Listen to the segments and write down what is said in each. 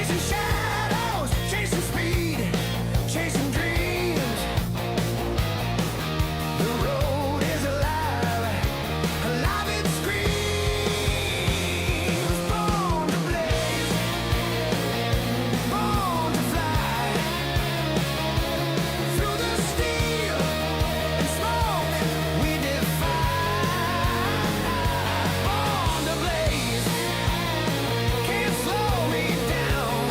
Chasing shadows, chasing speed, chasing dreams. The road is alive, alive it screams. Born to blaze, born to fly. Through the steel and smoke we defy. Born to blaze, can't slow me down.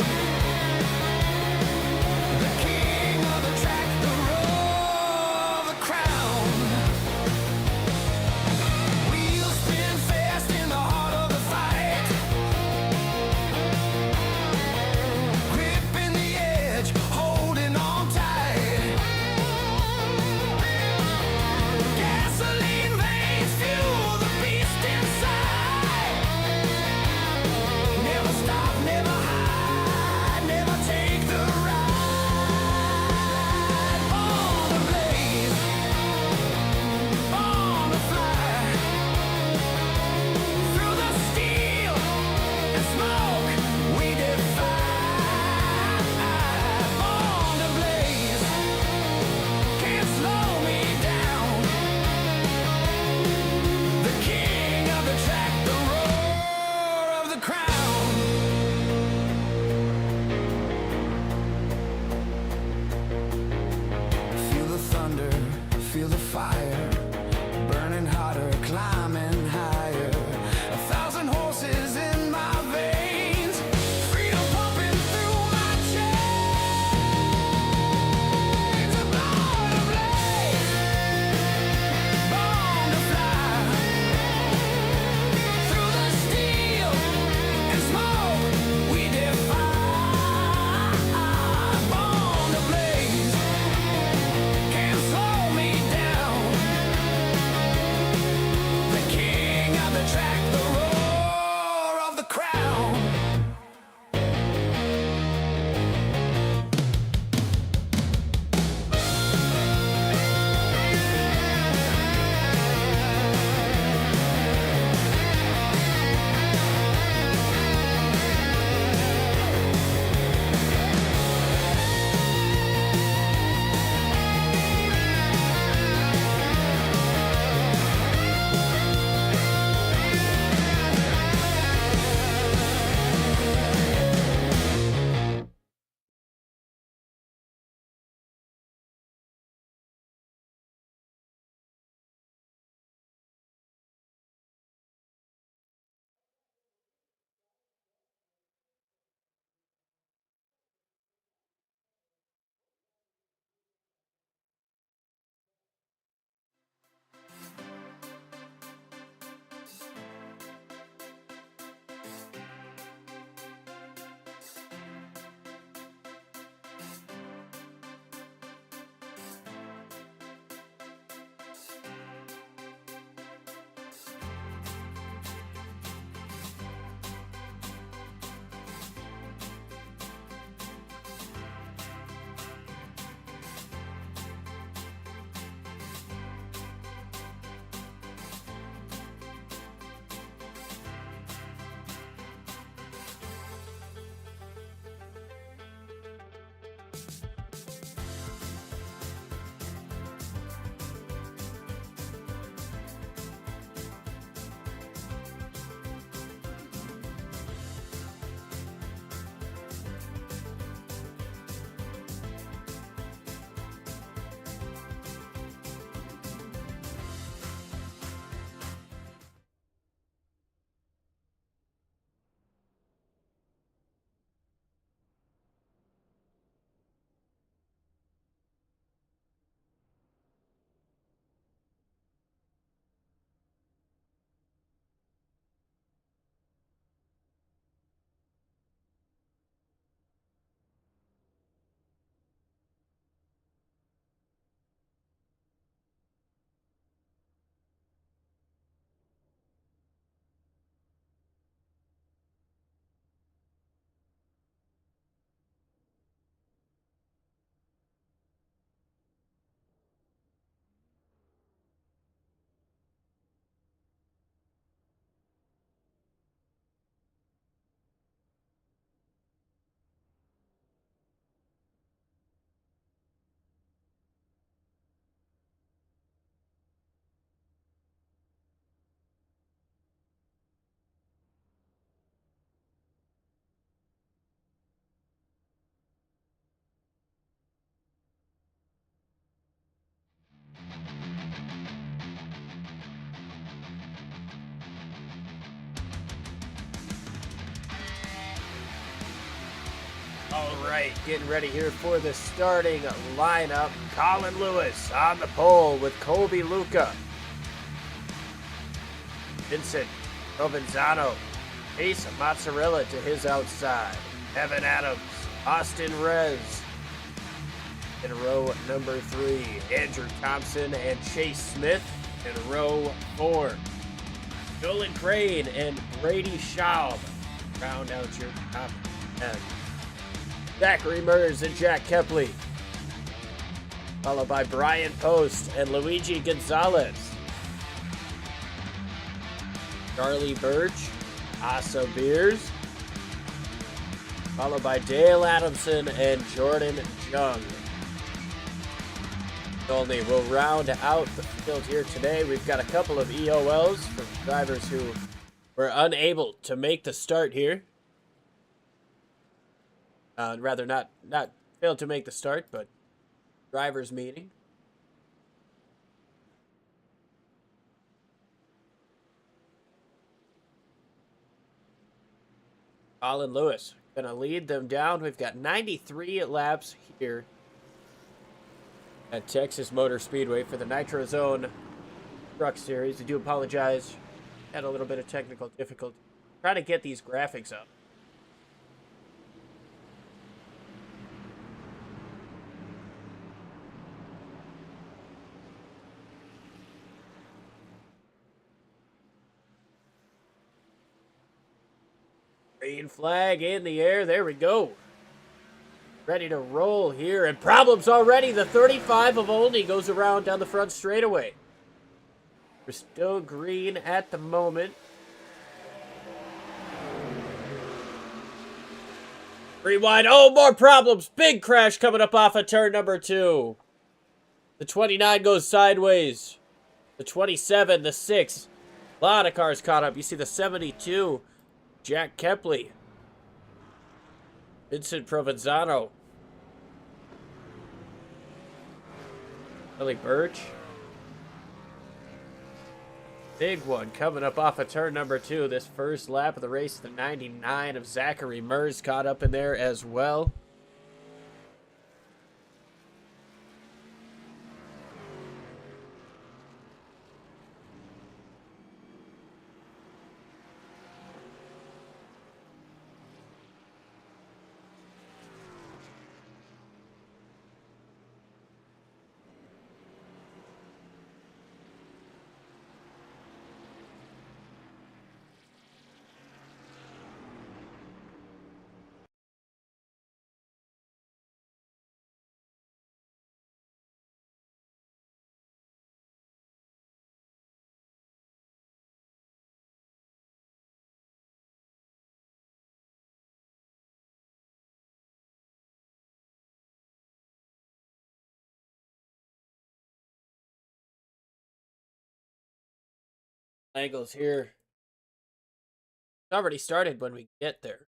All right, getting ready here for the starting lineup. Colin Lewis on the pole with Colby Luca, Vincent Provenzano, Ace Mozzarella to his outside, Evan Adams, Austin Rez. In row number 3, Andrew Thompson and Chase Smith. In row 4, Nolan Crane and Brady Schaub. Round out your top 10. Zachary Mers and Jack Kepley, followed by Brian Post and Luigi Gonzalez. Charlie Birch, Asa Beers, followed by Dale Adamson and Jordan Jung. Only will round out the field here today. We've got a couple of EOLs for drivers who were unable to make the start here. Rather not failed to make the start, but drivers meeting. Colin Lewis gonna lead them down. We've got 93 laps here at Texas Motor Speedway for the Nitrozone Truck Series. I do apologize. Had a little bit of technical difficulty. Try to get these graphics up. Green flag in the air. There we go. Ready to roll here. And problems already. The 35 of Olney goes around down the front straightaway. We're still green at the moment. Rewind. Oh, more problems. Big crash coming up off of turn number 2. The 29 goes sideways. The 27, the 6. A lot of cars caught up. You see the 72. Jack Kepley. Vincent Provenzano. Billy Birch. Big one coming up off of turn number 2. This first lap of the race, the 99 of Zachary Mers caught up in there as well. Angles here. It's already started when we get there.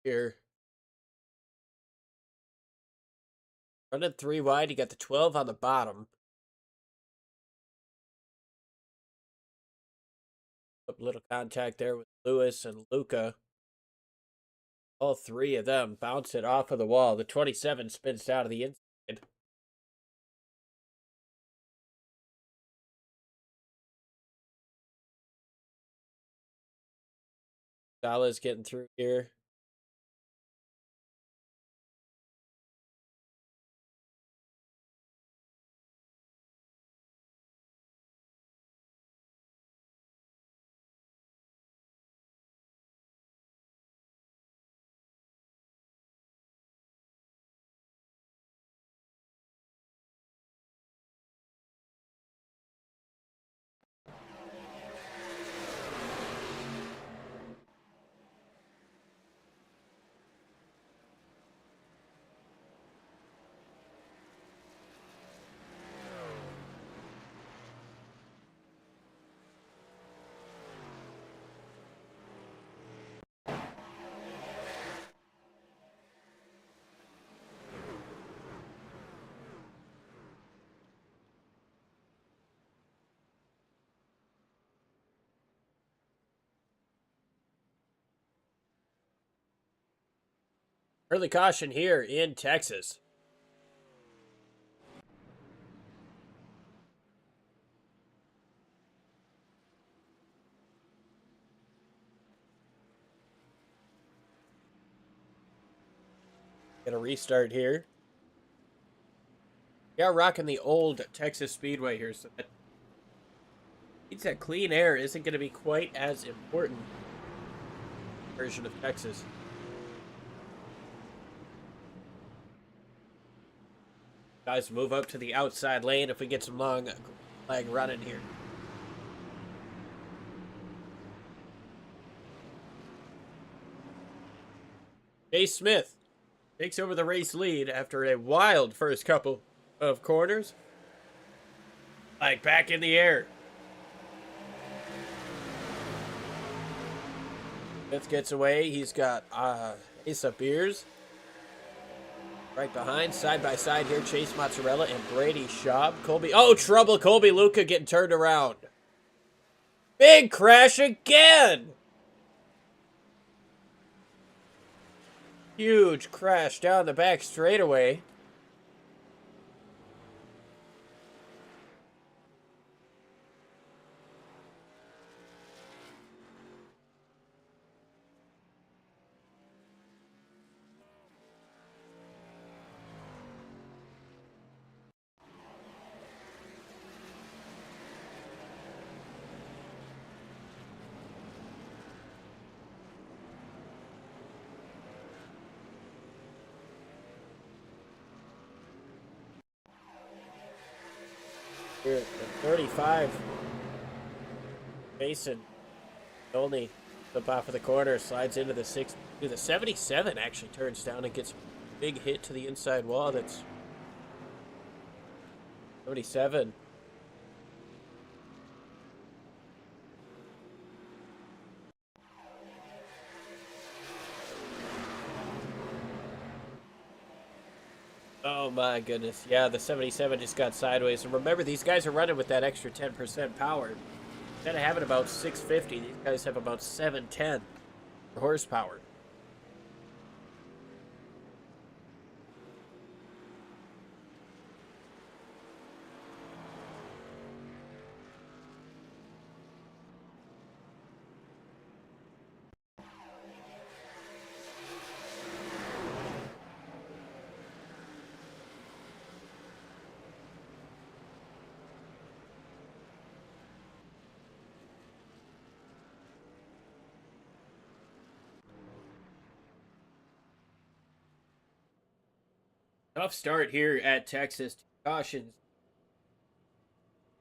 Here. Running 3 wide. You got the 12 on the bottom. A little contact there with Lewis and Luca. All 3 of them bounce it off of the wall. The 27 spins out of the inside. Dallas getting through here. Early caution here in Texas. Gonna restart here. Yeah, rocking the old Texas Speedway here, so that means that clean air isn't going to be quite as important version of Texas. Guys, move up to the outside lane if we get some long flag running here. Chase Smith takes over the race lead after a wild first couple of corners. Like back in the air. Smith gets away. He's got Ace of Beers right behind, side by side here. Chase Mozzarella and Brady Schaub. Colby. Oh, trouble. Colby Luca getting turned around. Big crash again. Huge crash down the back straightaway. Here at 35. Mason only the off of the corner, slides into the 6. The 77 actually turns down and gets a big hit to the inside wall. That's 77. Oh my goodness. Yeah, the 77 just got sideways. And remember, these guys are running with that extra 10% power. Instead of having about 650, these guys have about 710 horsepower. Tough start here at Texas. Cautions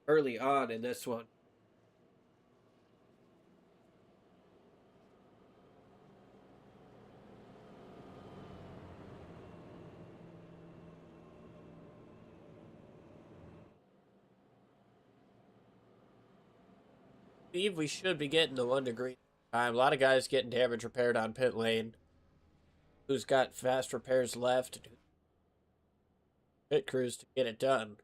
early on in this one. Steve, we should be getting the 1 degree time. A lot of guys getting damage repaired on pit lane. Who's got fast repairs left? Pit crews to get it done.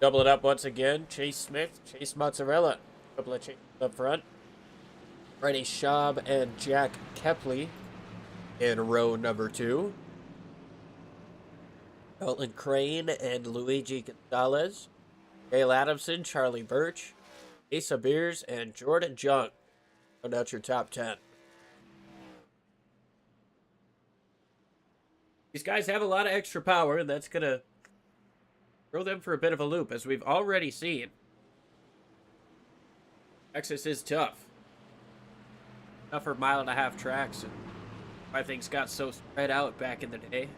Double it up once again. Chase Smith, Chase Mozzarella. Couple of chases up front. Brady Schaub and Jack Kepley in row number 2. Elton Crane and Luigi Gonzalez. Dale Adamson, Charlie Birch, Asa Beers, and Jordan Jung. Round out your top 10. These guys have a lot of extra power, and that's going to throw them for a bit of a loop, as we've already seen. Texas is tough. Tougher 1.5-mile tracks, and why things got so spread out back in the day.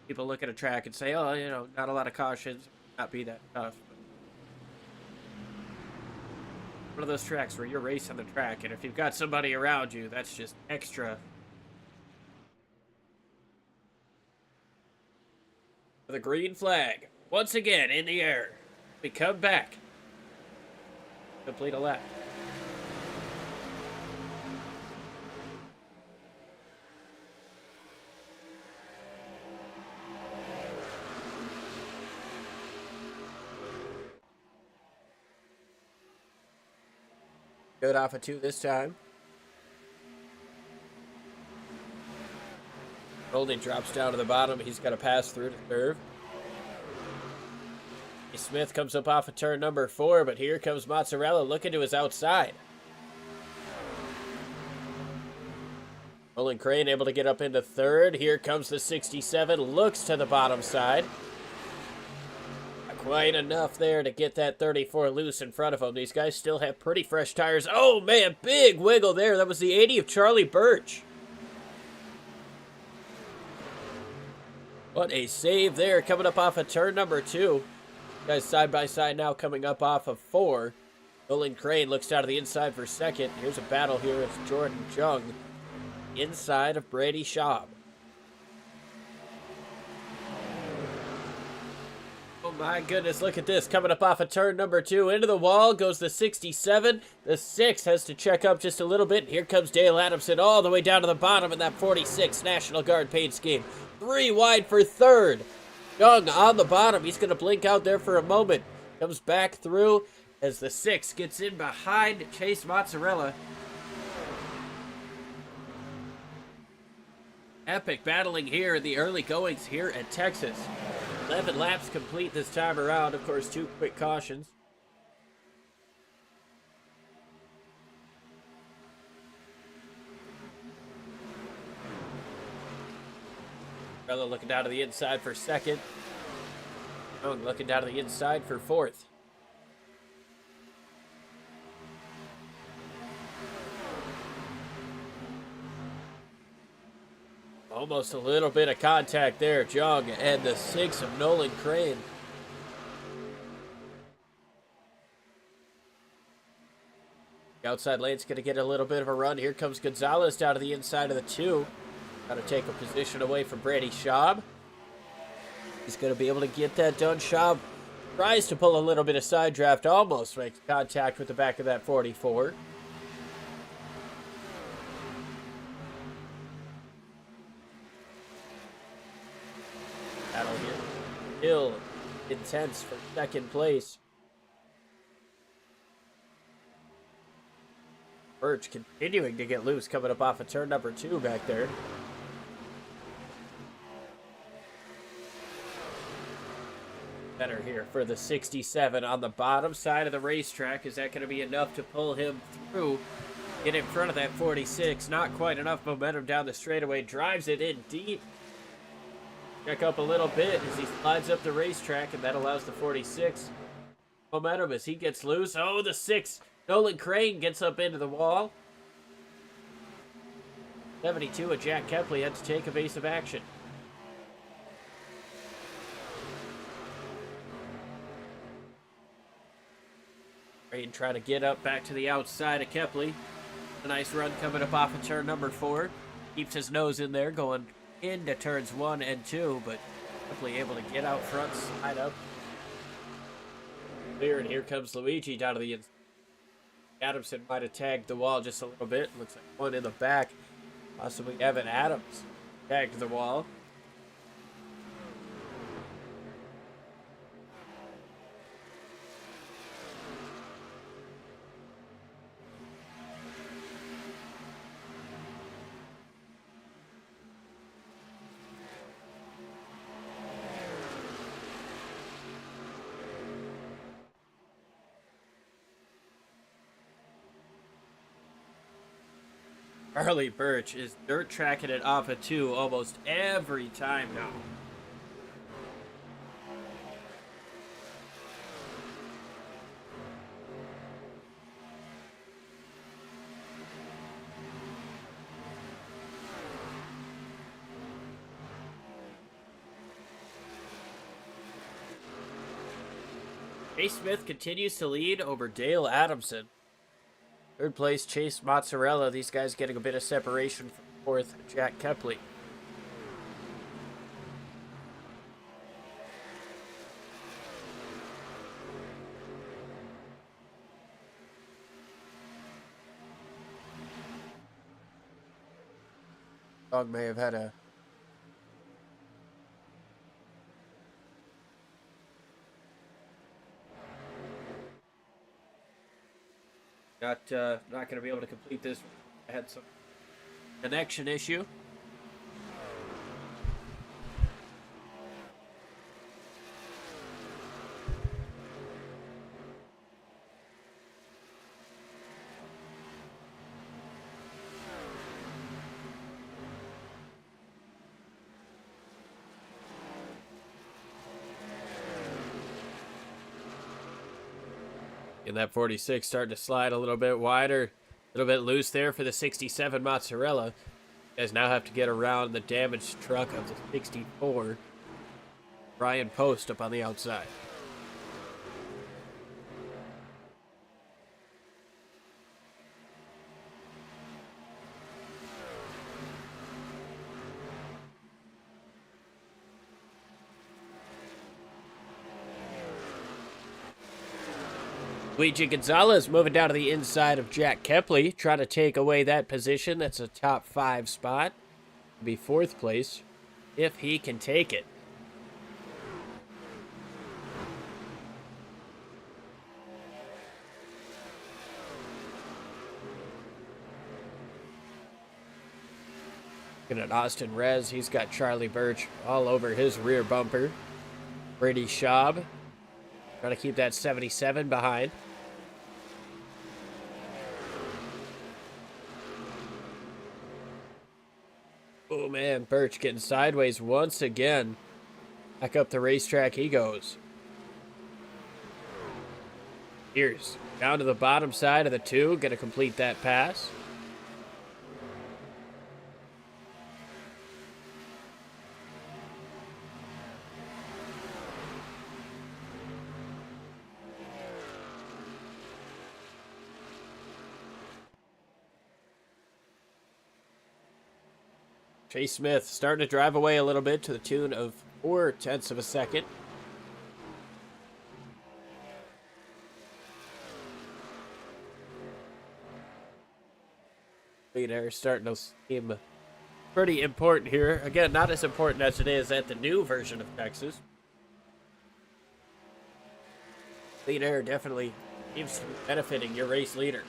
People look at a track and say, oh, you know, not a lot of cautions, not be that tough. But one of those tracks where you're racing the track, and if you've got somebody around you, that's just extra. The green flag, once again in the air. We come back. Complete a lap. Good off of 2 this time. Holding drops down to the bottom. He's got to pass through to serve. Smith comes up off of turn number 4, but here comes Mozzarella looking to his outside. Nolan Crane able to get up into 3rd. Here comes the 67. Looks to the bottom side. Not quite enough there to get that 34 loose in front of him. These guys still have pretty fresh tires. Oh, man, big wiggle there. That was the 80 of Charlie Birch. What a save there coming up off of turn number 2. Guys side by side now coming up off of 4. Nolan Crane looks out of the inside for 2nd. Here's a battle here. It's Jordan Jung inside of Brady Schaub. Oh my goodness, look at this. Coming up off of turn number 2. Into the wall goes the 67. The 6 has to check up just a little bit. Here comes Dale Adamson all the way down to the bottom in that 46 National Guard paint scheme. 3 wide for 3rd. Young on the bottom. He's going to blink out there for a moment. Comes back through as the 6 gets in behind Chase Mozzarella. Epic battling here in the early goings here at Texas. 11 laps complete this time around. Of course, 2 quick cautions. Mozzarella looking down to the inside for 2nd. Young looking down to the inside for 4th. Almost a little bit of contact there. Jung and the 6 of Nolan Crane. The outside lane's going to get a little bit of a run. Here comes Gonzalez down to the inside of the 2. Got to take a position away from Brady Schaub. He's going to be able to get that done. Schaub tries to pull a little bit of side draft. Almost makes contact with the back of that 44. Battle here. Still intense for 2nd place. Birch continuing to get loose coming up off of turn number 2 back there. Better here for the 67 on the bottom side of the racetrack. Is that going to be enough to pull him through? Get in front of that 46. Not quite enough momentum down the straightaway. Drives it in deep. Check up a little bit as he slides up the racetrack, and that allows the 46 momentum as he gets loose. Oh, the 6. Nolan Crane gets up into the wall. 72 of Jack Kepley had to take evasive action. Crane trying to get up back to the outside of Kepley. A nice run coming up off of turn number 4. Keeps his nose in there going into turns 1 and 2, but Kepley able to get out front, slide up. Clear, and here comes Luigi down to the inside. Adamson might have tagged the wall just a little bit. Looks like one in the back. Possibly Evan Adams tagged the wall. Charlie Birch is dirt tracking it off of 2 almost every time now. Chase Smith continues to lead over Dale Adamson. 3rd place, Chase Mozzarella. These guys getting a bit of separation from 4th, Jack Kepley. Dog may have had a not going to be able to complete this. I had some connection issue. And that 46 starting to slide a little bit wider, a little bit loose there for the 67 Mozzarella. You guys now have to get around the damaged truck of the 64 Brian Post up on the outside. Luigi Gonzalez moving down to the inside of Jack Kepley, trying to take away that position. That's a top 5 spot. Be 4th place if he can take it. Looking at Austin Rez, he's got Charlie Birch all over his rear bumper. Brady Schaub trying to keep that 77 behind. Oh man, Birch getting sideways once again. Back up the racetrack he goes. Here's down to the bottom side of the 2, gonna complete that pass. Chase Smith starting to drive away a little bit to the tune of 0.4 of a second. Lead air starting to seem pretty important here. Again, not as important as it is at the new version of Texas. Lead air definitely seems to be benefiting your race leader.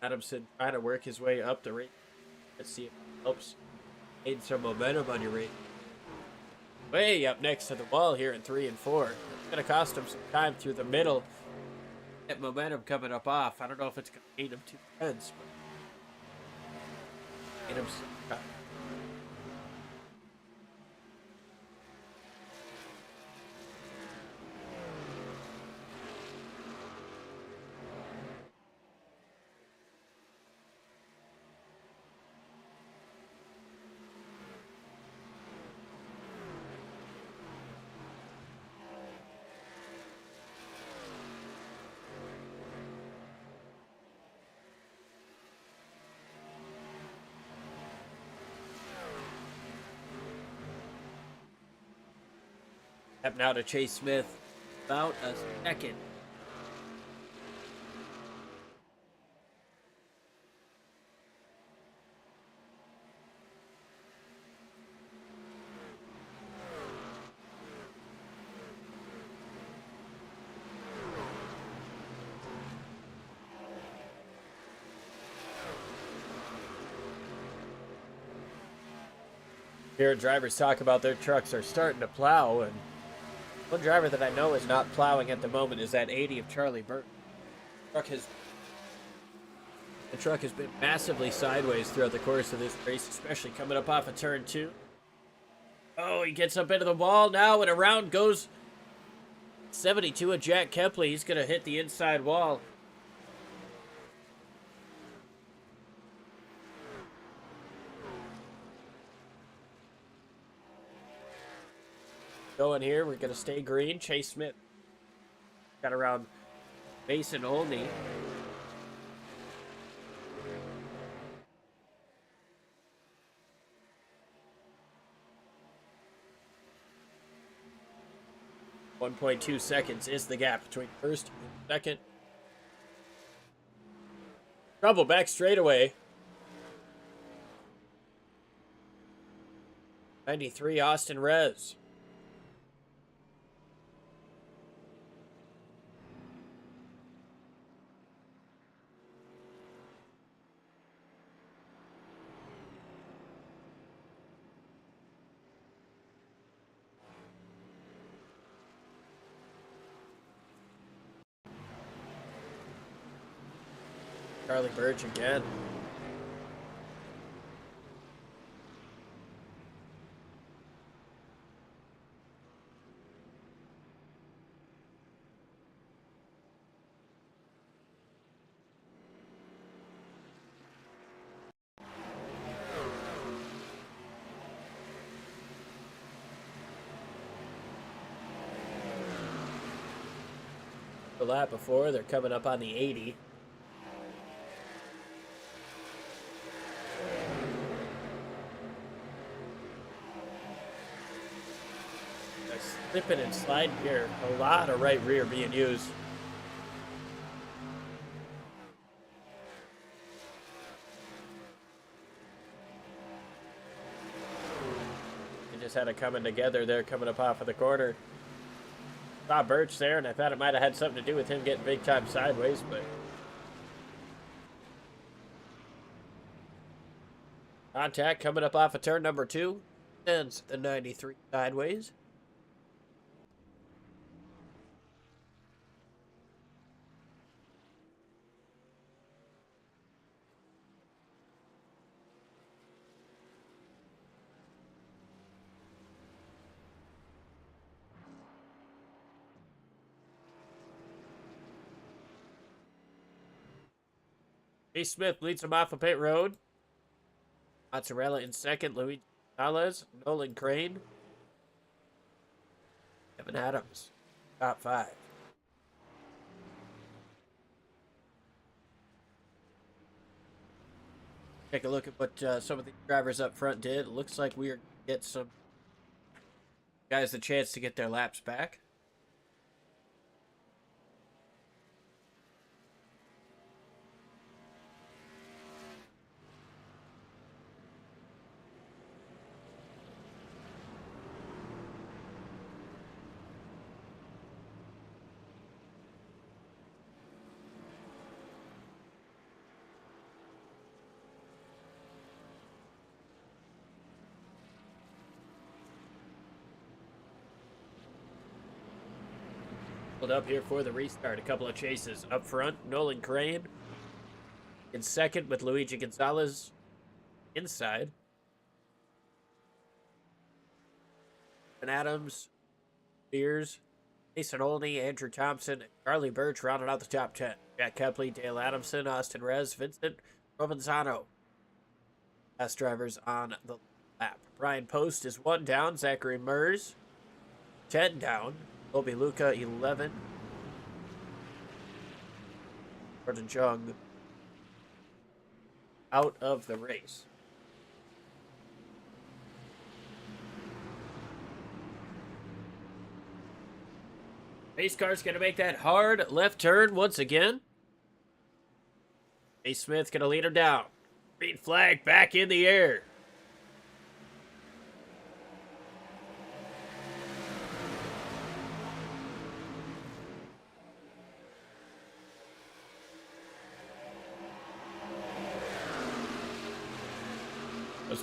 Adamson trying to work his way up the race. Let's see if it helps gain some momentum on your race. Way up next to the wall here in 3 and 4. It's going to cost him some time through the middle. Get momentum coming up off. I don't know if it's going to gain him 2 tenths, but gain him some time. Up now to Chase Smith, about a second. Here, drivers talk about their trucks are starting to plow, and one driver that I know is not plowing at the moment is that 80 of Charlie Burton. The truck has been massively sideways throughout the course of this race, especially coming up off of turn 2. Oh, he gets up into the wall now, and around goes 72 of Jack Kepley. He's going to hit the inside wall. Going here, we're going to stay green. Chase Smith got around Mason Olney. .2 seconds is the gap between first and second. Trouble back straightaway. 93, Austin Rez. Charlie Birch again. The lap before, they're coming up on the 80. Slipping and sliding here. A lot of right rear being used. They just had it coming together there, coming up off of the corner. Saw Birch there, and I thought it might have had something to do with him getting big time sideways, but contact coming up off of turn number 2. Ends the 93 sideways. Chase Smith leads him off of pit road. Mozzarella in second. Luis Gonzalez, Nolan Crane, Evan Adams, top 5. Take a look at what some of the drivers up front did. It looks like we are get some guys the chance to get their laps back. Up here for the restart. A couple of chases up front. Nolan Crane in second with Luigi Gonzalez inside. And Adams, Spears, Mason Olney, Andrew Thompson, and Charlie Birch rounded out the top 10. Jack Kepley, Dale Adamson, Austin Rez, Vincent Provenzano. Last drivers on the lap. Brian Post is 1 down. Zachary Mers, 10 down. Colby Luca, 11. Jordan Jung out of the race. Pace car's going to make that hard left turn once again. Chase Smith going to lead her down. Green flag back in the air.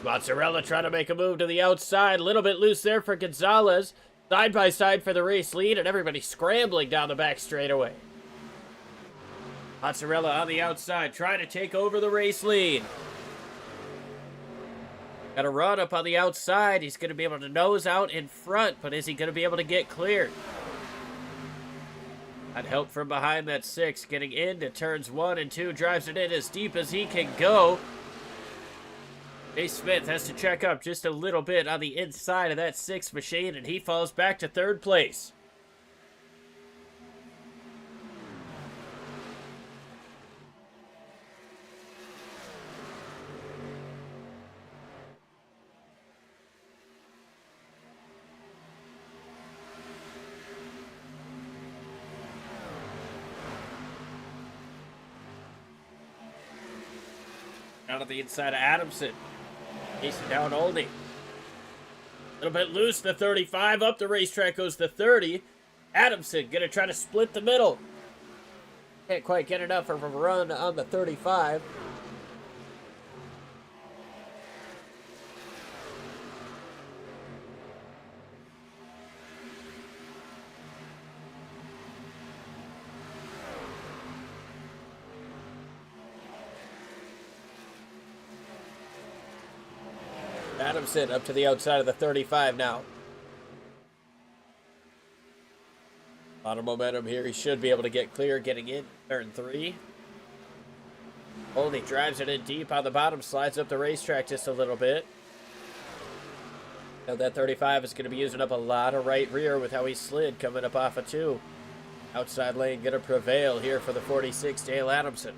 Mozzarella trying to make a move to the outside. A little bit loose there for Gonzalez. Side by side for the race lead, and everybody scrambling down the back straightaway. Mozzarella on the outside, trying to take over the race lead. Got a run up on the outside. He's going to be able to nose out in front, but is he going to be able to get clear? Got help from behind that 6, getting into turns 1 and 2. Drives it in as deep as he can go. Chase Smith has to check up just a little bit on the inside of that 6 machine, and he falls back to 3rd place. Down at the inside of Adamson. Chasing down Oldie. A little bit loose, the 35. Up the racetrack goes the 30. Adamson gonna try to split the middle. Can't quite get enough of a run on the 35. Adamson up to the outside of the 35 now. A lot of momentum here. He should be able to get clear getting in turn 3. Oldie drives it in deep on the bottom, slides up the racetrack just a little bit. Now that 35 is going to be using up a lot of right rear with how he slid coming up off of 2. Outside lane going to prevail here for the 46, Dale Adamson.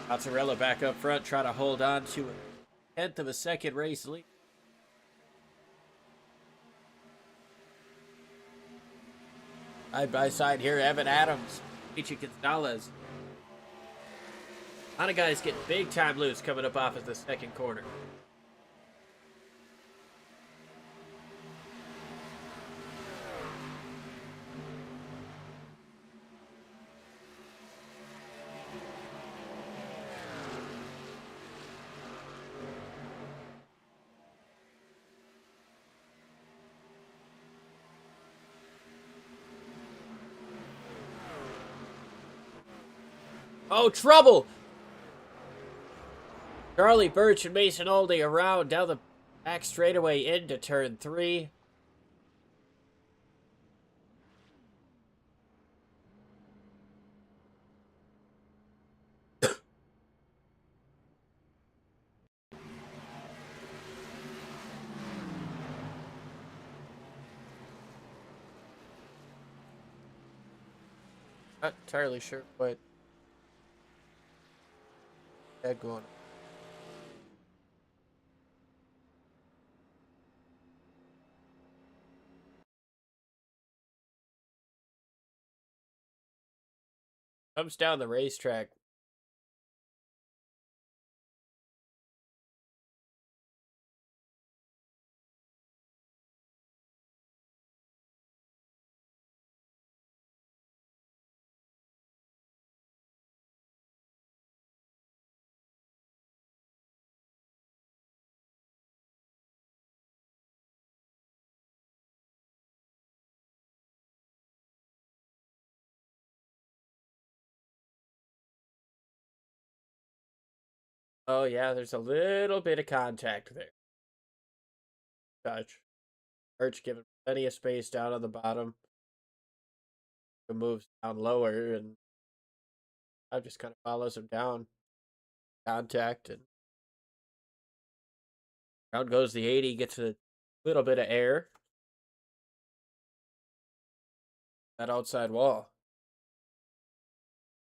Mozzarella back up front, trying to hold on to a tenth of a second race lead. Side by side here, Evan Adams, Michi Gonzalez. A lot of guys getting big time loose coming up off of the second corner. Oh, trouble! Charlie Birch and Mason Oldie around down the back straightaway into turn 3. Not entirely sure what had going on. Comes down the racetrack. Oh yeah, there's a little bit of contact there. Touch. Birch giving plenty of space down on the bottom. He moves down lower, and I just kind of follows him down. Contact, and down goes the 80. Gets a little bit of air. That outside wall.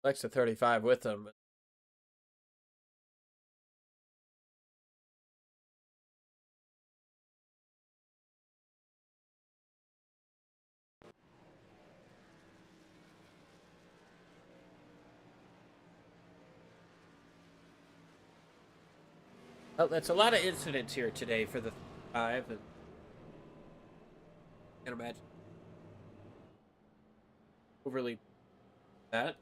Flex the 35 with him. 'Well, that's a lot of incidents here today for the 5. And I can't imagine overly that.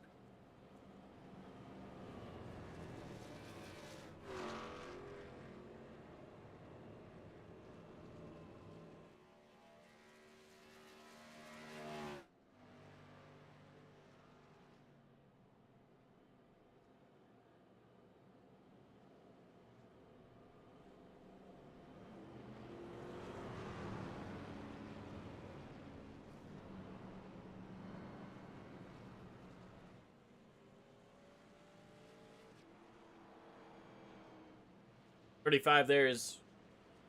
.35 there is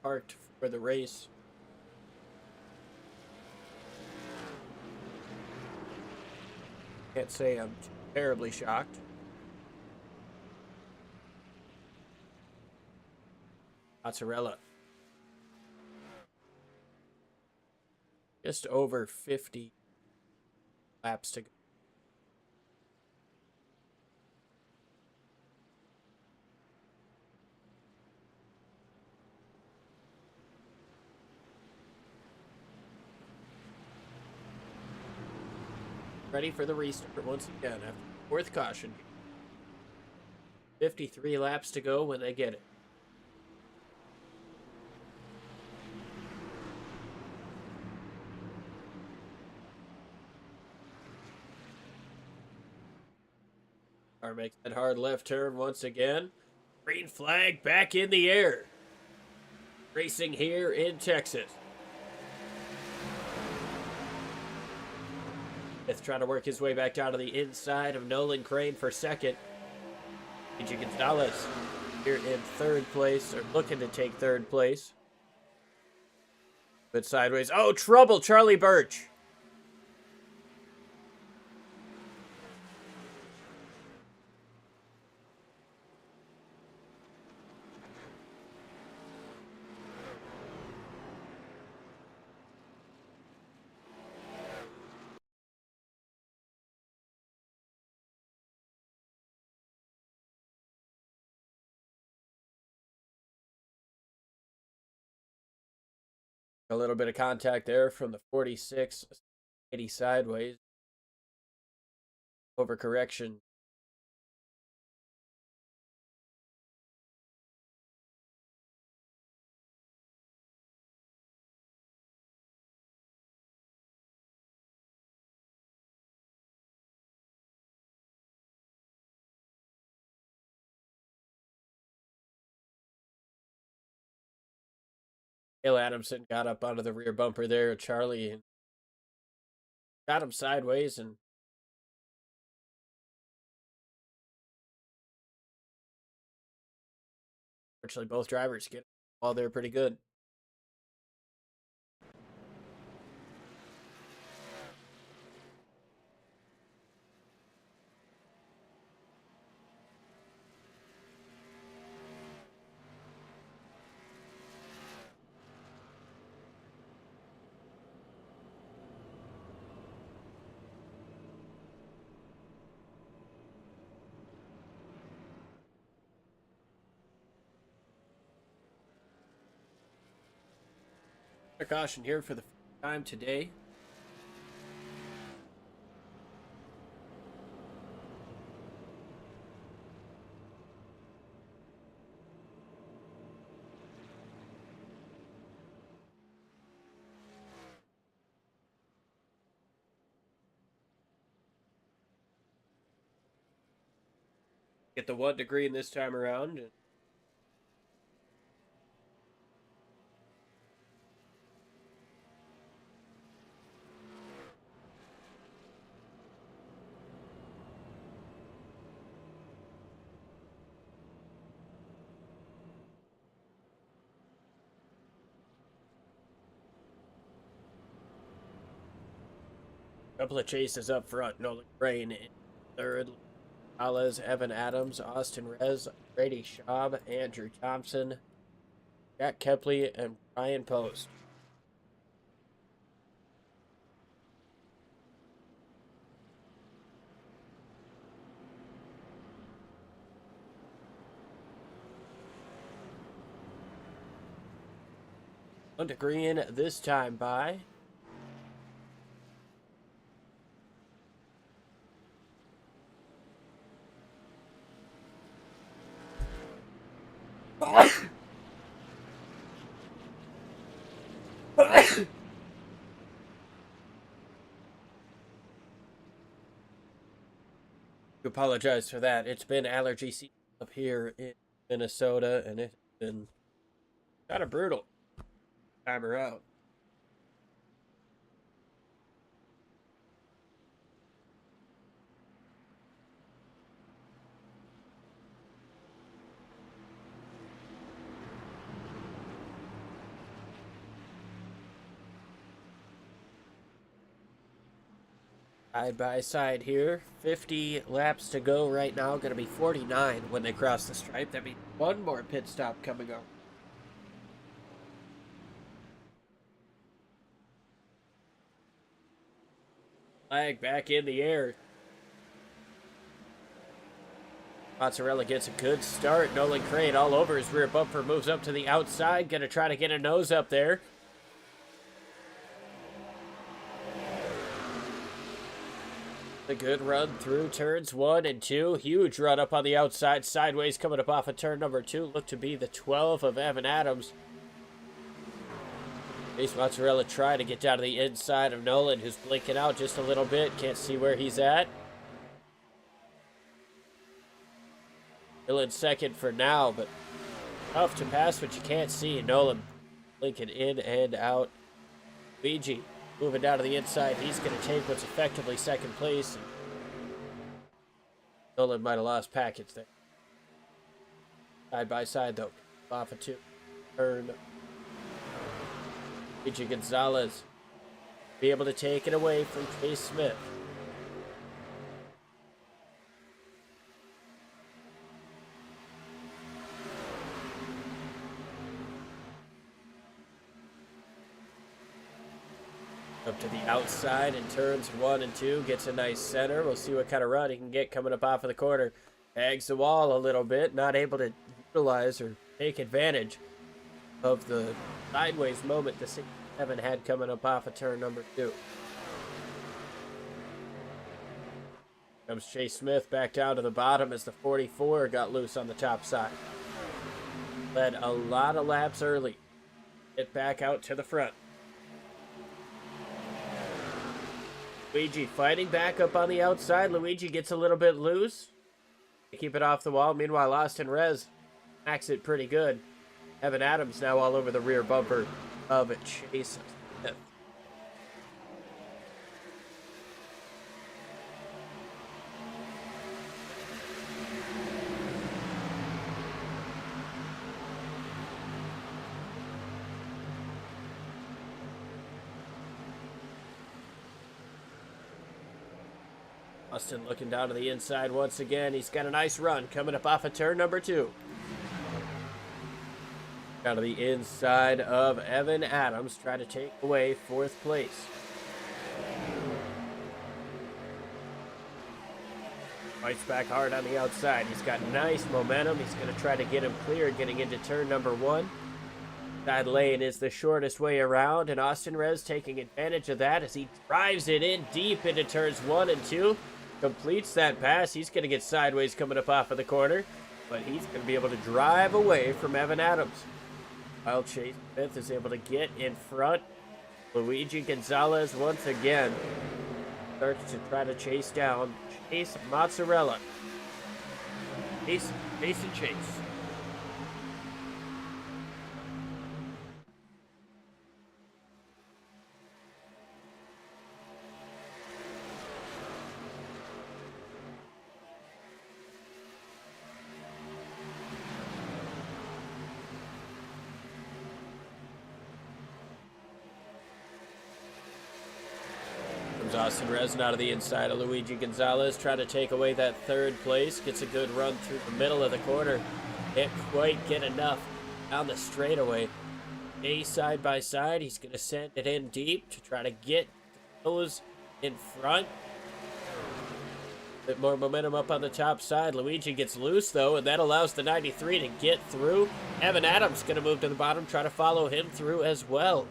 parked for the race. Can't say I'm terribly shocked. Mozzarella. Just over 50 laps to go. ready for the restart once again after the fourth caution. 53 laps to go when they get it. Car makes that hard left turn once again. Green flag back in the air. Racing here in Texas. Smith trying to work his way back down to the inside of Nolan Crane for second. AJ Gonzalez here in third place, or looking to take third place. But sideways. Oh, trouble, Charlie Birch. A little bit of contact there from the 46, 80 sideways. Overcorrection. Hale Adamson got up onto the rear bumper there. Charlie got him sideways, and fortunately both drivers get while they're pretty good. A caution here for the first time today. Get the 1 degree in this time around. Couple of chases up front. Nolan Crane in third. Gonzalez, Evan Adams, Austin Rez, Brady Schaub, Andrew Thompson, Jack Kepley, and Brian Post. One to green this time by. Apologize for that. It's been allergy season up here in Minnesota, and it's been kind of brutal time around. Side by side here. 50 laps to go right now. Going to be 49 when they cross the stripe. That means one more pit stop coming up. Flag back in the air. Mozzarella gets a good start. Nolan Crane all over his rear bumper. Moves up to the outside. Going to try to get a nose up there. A good run through turns 1 and 2. Huge run up on the outside, sideways coming up off of turn number 2. Looked to be the 12 of Evan Adams. Chase Mozzarella trying to get down to the inside of Nolan, who's blinking out just a little bit. Can't see where he's at. Still in second for now, but tough to pass what you can't see. Nolan blinking in and out. Luigi moving down to the inside. He's going to take what's effectively second place. Nolan might have lost package there. Side by side, though. Off a 2. Turn. Luigi Gonzalez be able to take it away from Chase Smith. Up to the outside in turns 1 and 2. Gets a nice center. We'll see what kind of run he can get coming up off of the corner. Tags the wall a little bit. Not able to utilize or take advantage of the sideways moment the 67 had coming up off of turn number 2. Comes Chase Smith back down to the bottom as the 44 got loose on the top side. Led a lot of laps early. Get back out to the front. Luigi fighting back up on the outside. Luigi gets a little bit loose. Keep it off the wall. Meanwhile, Austin Rez acts it pretty good. Evan Adams now all over the rear bumper of Chase Smith. Austin looking down to the inside once again. He's got a nice run coming up off of turn number 2. Down to the inside of Evan Adams, trying to take away 4th place. Fights back hard on the outside. He's got nice momentum. He's going to try to get him clear getting into turn number 1. Side lane is the shortest way around, and Austin Rez taking advantage of that as he drives it in deep into turns 1 and 2. Completes that pass. He's going to get sideways coming up off of the corner, but he's going to be able to drive away from Evan Adams. While Chase Smith is able to get in front. Luigi Gonzalez once again starts to try to chase down Chase Mozzarella. Chase and Chase. Austin Rez out of the inside of Luigi Gonzalez, trying to take away that 3rd place. Gets a good run through the middle of the corner. Can't quite get enough down the straightaway. A side by side. He's going to send it in deep to try to get those in front. Bit more momentum up on the top side. Luigi gets loose though, and that allows the 93 to get through. Evan Adams going to move to the bottom, try to follow him through as well.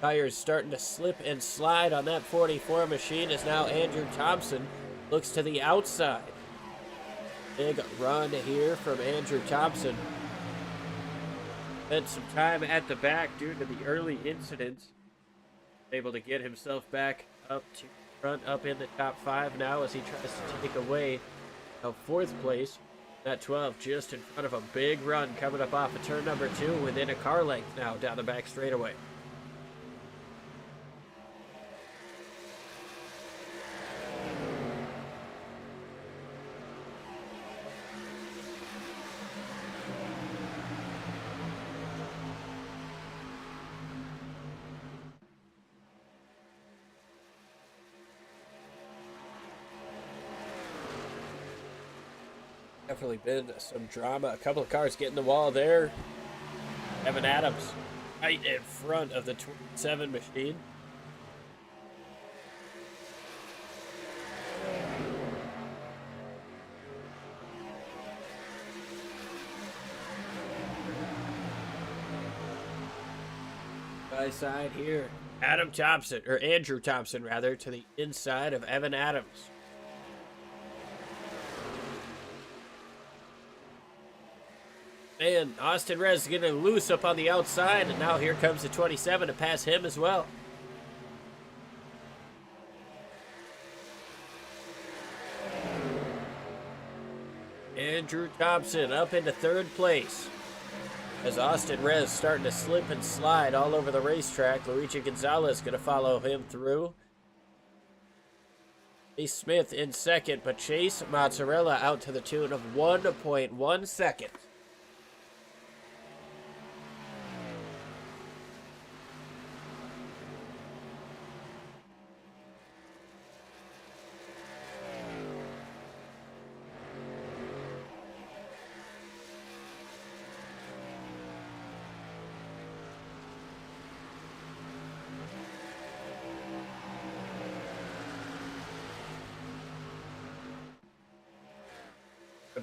Tires starting to slip and slide on that 44 machine as now Andrew Thompson looks to the outside. Big run here from Andrew Thompson. Spent some time at the back due to the early incidents. Able to get himself back up to front, up in the top 5 now as he tries to take away a 4th place. That 12 just in front of a big run coming up off of turn number 2 within a car length now down the back straightaway. Definitely been some drama. A couple of cars getting the wall there. Evan Adams right in front of the 27 machine. By side here, Andrew Thompson rather, to the inside of Evan Adams. And Austin Rez getting loose up on the outside, and now here comes the 27 to pass him as well. Andrew Thompson up into third place. As Austin Rez starting to slip and slide all over the racetrack, Luigi Gonzalez going to follow him through. Chase Smith in second, but Chase Mozzarella out to the tune of 1.1 seconds.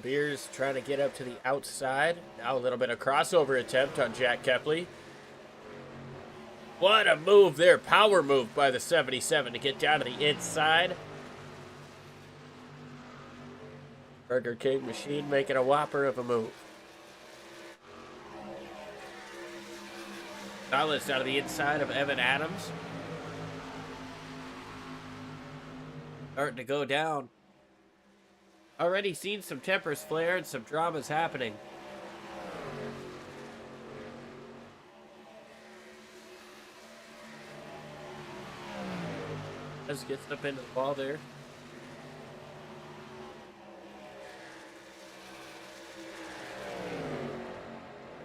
Beers trying to get up to the outside. Now a little bit of crossover attempt on Jack Kepley. What a move there. Power move by the 77 to get down to the inside. Burger King machine making a whopper of a move. Gonzalez down to the inside of Evan Adams. Starting to go down. Already seen some tempers flare and some dramas happening. Just gets up into the ball there.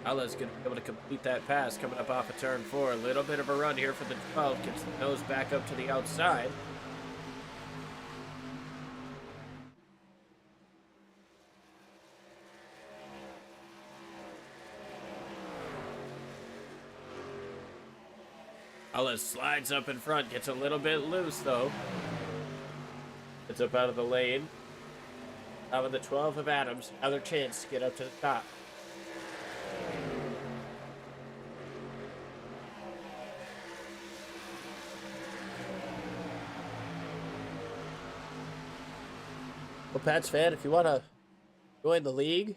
Ala's going to be able to complete that pass coming up off of turn 4. A little bit of a run here for the 12. Gets the nose back up to the outside. Ala slides up in front, gets a little bit loose though. Gets up out of the lane. Out of the 12 of Adams, another chance to get up to the top. Well, Pats fan, if you want to join the league,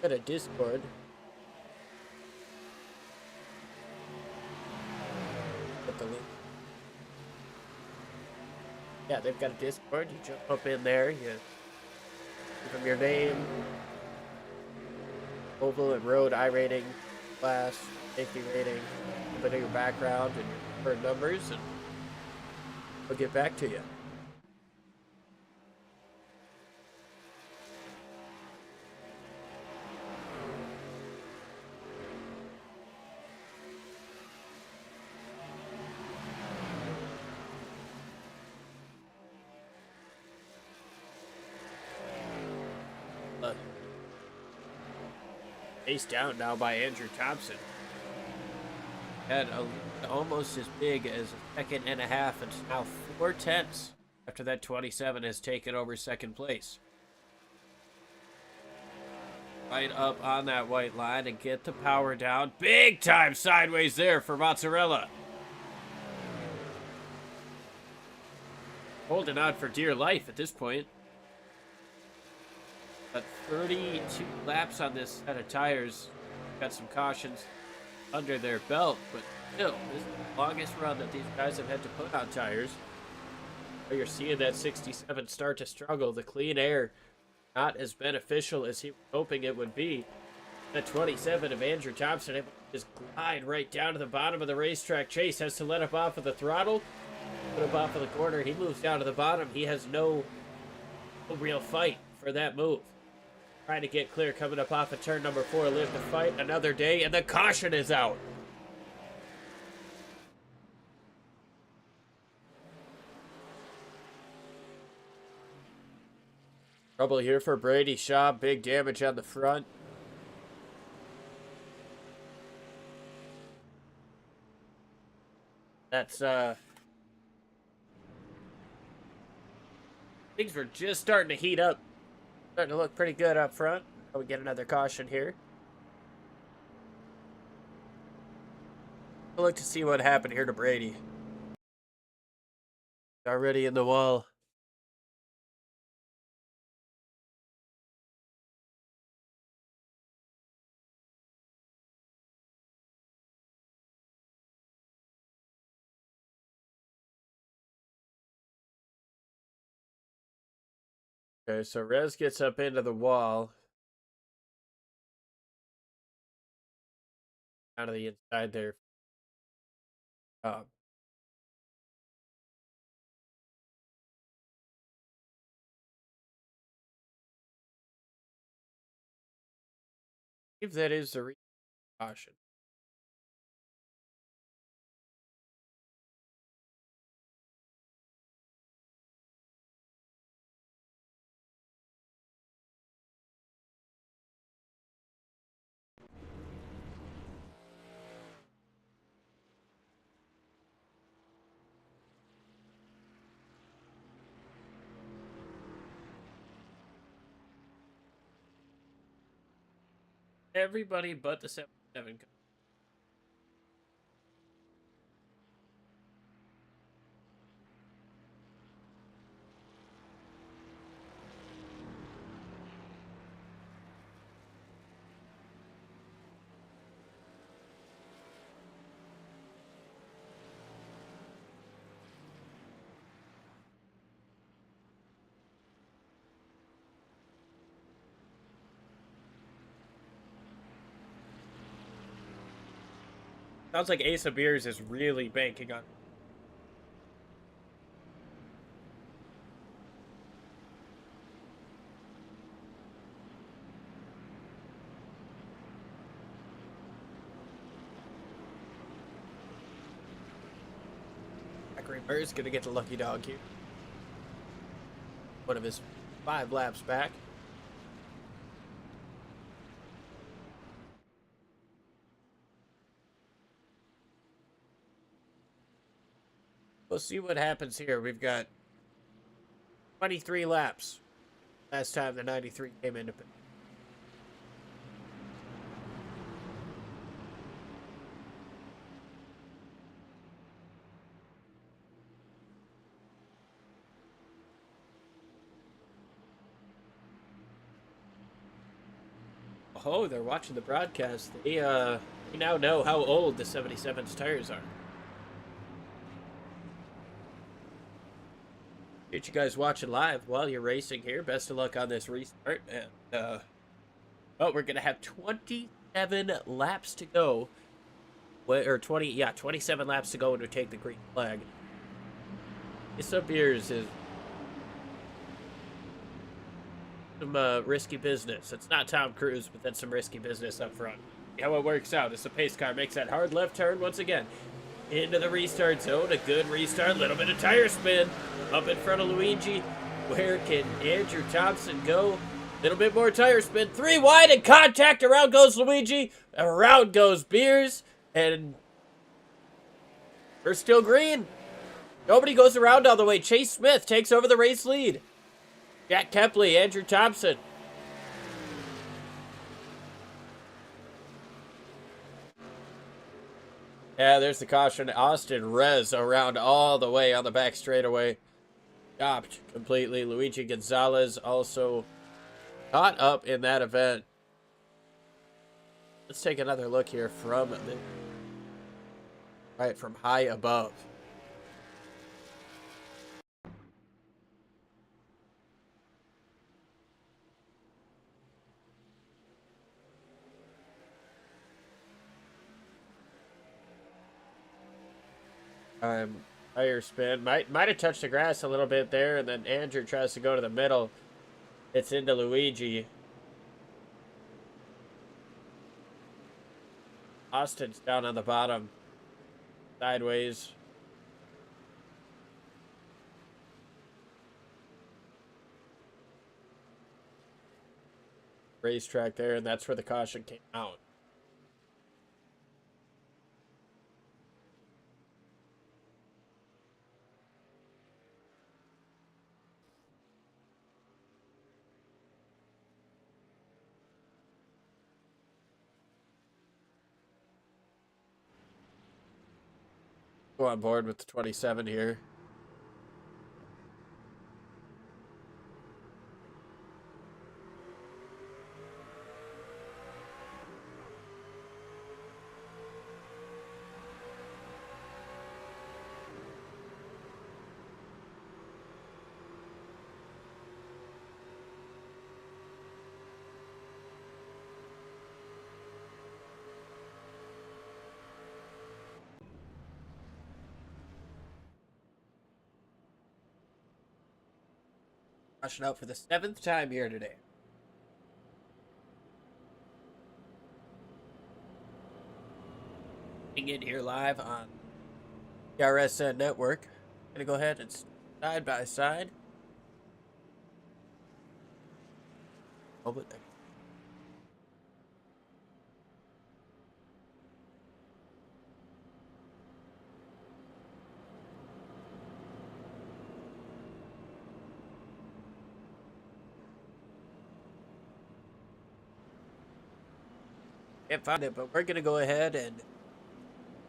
got a Discord. Put the link. Yeah, they've got a Discord. You jump up in there. You give them your name, oval and road iRating, class, safety rating, a bit of your background and your preferred numbers, and we'll get back to you. Chased down now by Andrew Thompson. Had almost as big as a second and a half, and now 4/10 after that 27 has taken over second place. Right up on that white line and get the power down. Big time sideways there for Mozzarella. Holding on for dear life at this point. But 32 laps on this set of tires. Got some cautions under their belt, but still, this is the longest run that these guys have had to put on tires. You're seeing that 67 start to struggle. The clean air not as beneficial as he was hoping it would be. That 27 of Andrew Thompson able to just glide right down to the bottom of the racetrack. Chase has to let up off of the throttle, put up off of the corner. He moves down to the bottom. He has no real fight for that move. Trying to get clear coming up off of turn number 4. Live to fight another day, and the caution is out. Trouble here for Brady Shaw. Big damage on the front. That's, things were just starting to heat up. Starting to look pretty good up front. We get another caution here. We'll look to see what happened here to Brady. Already in the wall. Okay, so Rez gets up into the wall. Out of the inside there. If that is the caution. Everybody but the 77. Sounds like Ace of Beers is really banking on. Zachary Burr's gonna get the lucky dog here. One of his 5 laps back. We'll see what happens here. We've got 23 laps. Last time the 93 came into pit. Oh, they're watching the broadcast. They now know how old the 77's tires are. Get you guys watching live while you're racing here. Best of luck on this restart. And we're gonna have 27 laps to go. Or 27 laps to go and we take the green flag. Ace of Beers is some risky business. It's not Tom Cruise, but that's some risky business up front. See how it works out as the pace car makes that hard left turn once again. Into the restart zone. A good restart. A little bit of tire spin. Up in front of Luigi. Where can Andrew Thompson go? A little bit more tire spin. 3 wide and contact. Around goes Luigi. Around goes Beers. And we're still green. Nobody goes around all the way. Chase Smith takes over the race lead. Jack Kepley, Andrew Thompson. Yeah, there's the caution. Austin Rez around all the way on the back straightaway. Stopped completely. Luigi Gonzalez also caught up in that event. Let's take another look here from from high above. Tire spin. Might have touched the grass a little bit there, and then Andrew tries to go to the middle. It's into Luigi. Austin's down on the bottom. Sideways. Racetrack there, and that's where the caution came out. Go on board with the 27 here. Rushing out for the 7th time here today. In here live on DRSN network. Gonna go ahead and side by side. Oh, but can't find it, but we're gonna go ahead and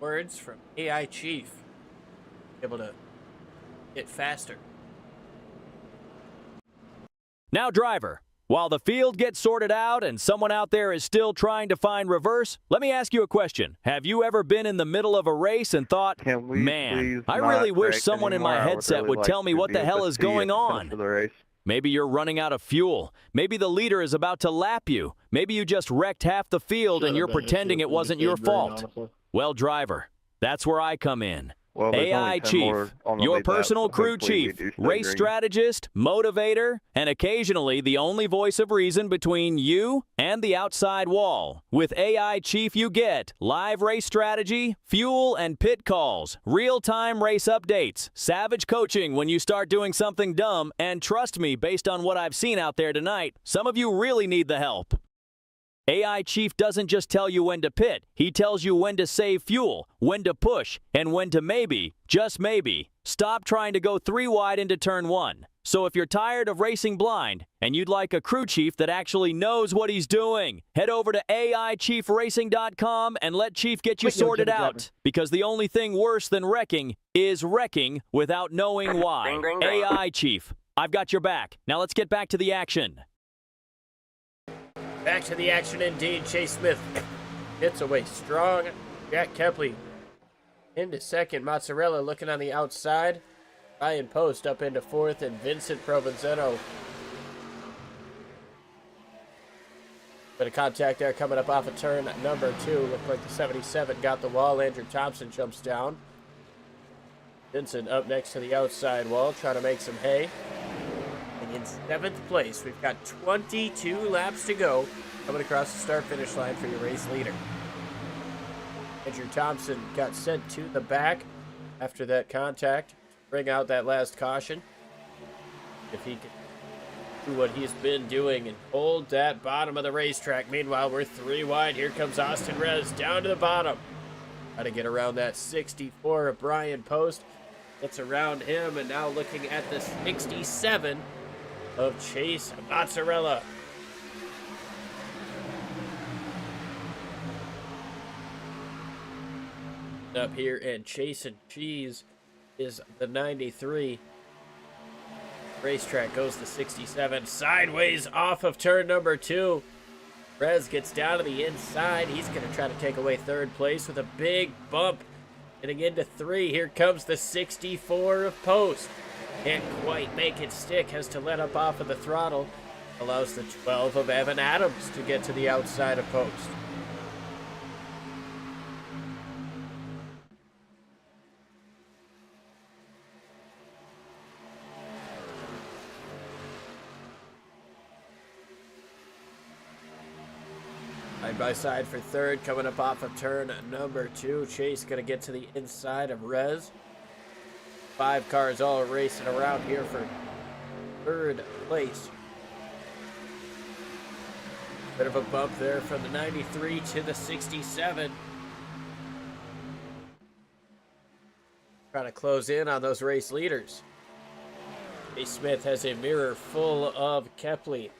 words from AI Chief. Able to get faster. Now, driver, while the field gets sorted out and someone out there is still trying to find reverse, let me ask you a question. Have you ever been in the middle of a race and thought, man, I really wish someone in my headset would tell me what the hell is going on? Maybe you're running out of fuel. Maybe the leader is about to lap you. Maybe you just wrecked half the field and you're pretending it wasn't your fault. Well, driver, that's where I come in. Well, AI Chief, your personal crew chief, race strategist, motivator, and occasionally the only voice of reason between you and the outside wall. With AI Chief, you get live race strategy, fuel and pit calls, real-time race updates, savage coaching when you start doing something dumb, and trust me, based on what I've seen out there tonight, some of you really need the help. AI Chief doesn't just tell you when to pit, he tells you when to save fuel, when to push, and when to maybe, just maybe, stop trying to go 3 wide into turn 1. So if you're tired of racing blind, and you'd like a crew chief that actually knows what he's doing, head over to AIChiefRacing.com and let Chief get you sorted out. Because the only thing worse than wrecking is wrecking without knowing why. AI Chief, I've got your back. Now let's get back to the action. Back to the action indeed. Chase Smith hits away strong. Jack Kepley into second. Mozzarella looking on the outside. Ryan Post up into fourth, and Vincent Provenzano. Bit of contact there coming up off of turn number 2. Looked like the 77 got the wall. Andrew Thompson jumps down. Vincent up next to the outside wall, trying to make some hay. In 7th place, we've got 22 laps to go, coming across the start-finish line for your race leader. Andrew Thompson got sent to the back after that contact to bring out that last caution. If he can do what he's been doing and hold that bottom of the racetrack. Meanwhile, we're 3 wide. Here comes Austin Rez down to the bottom. Got to get around that 64 of Brian Post. Gets around him, and now looking at the 67 of Chase Mozzarella. Up here, and Chase and Cheese is the 93. Racetrack goes the 67. Sideways off of turn number 2. Rez gets down to the inside. He's going to try to take away 3rd place with a big bump. Getting into 3. Here comes the 64 of Post. Can't quite make it stick, has to let up off of the throttle. Allows the 12 of Evan Adams to get to the outside of Post. Side by side for 3rd, coming up off of turn number 2. Chase gonna get to the inside of Rez. 5 cars all racing around here for 3rd place. Bit of a bump there from the 93 to the 67. Trying to close in on those race leaders. Chase Smith has a mirror full of Kepley.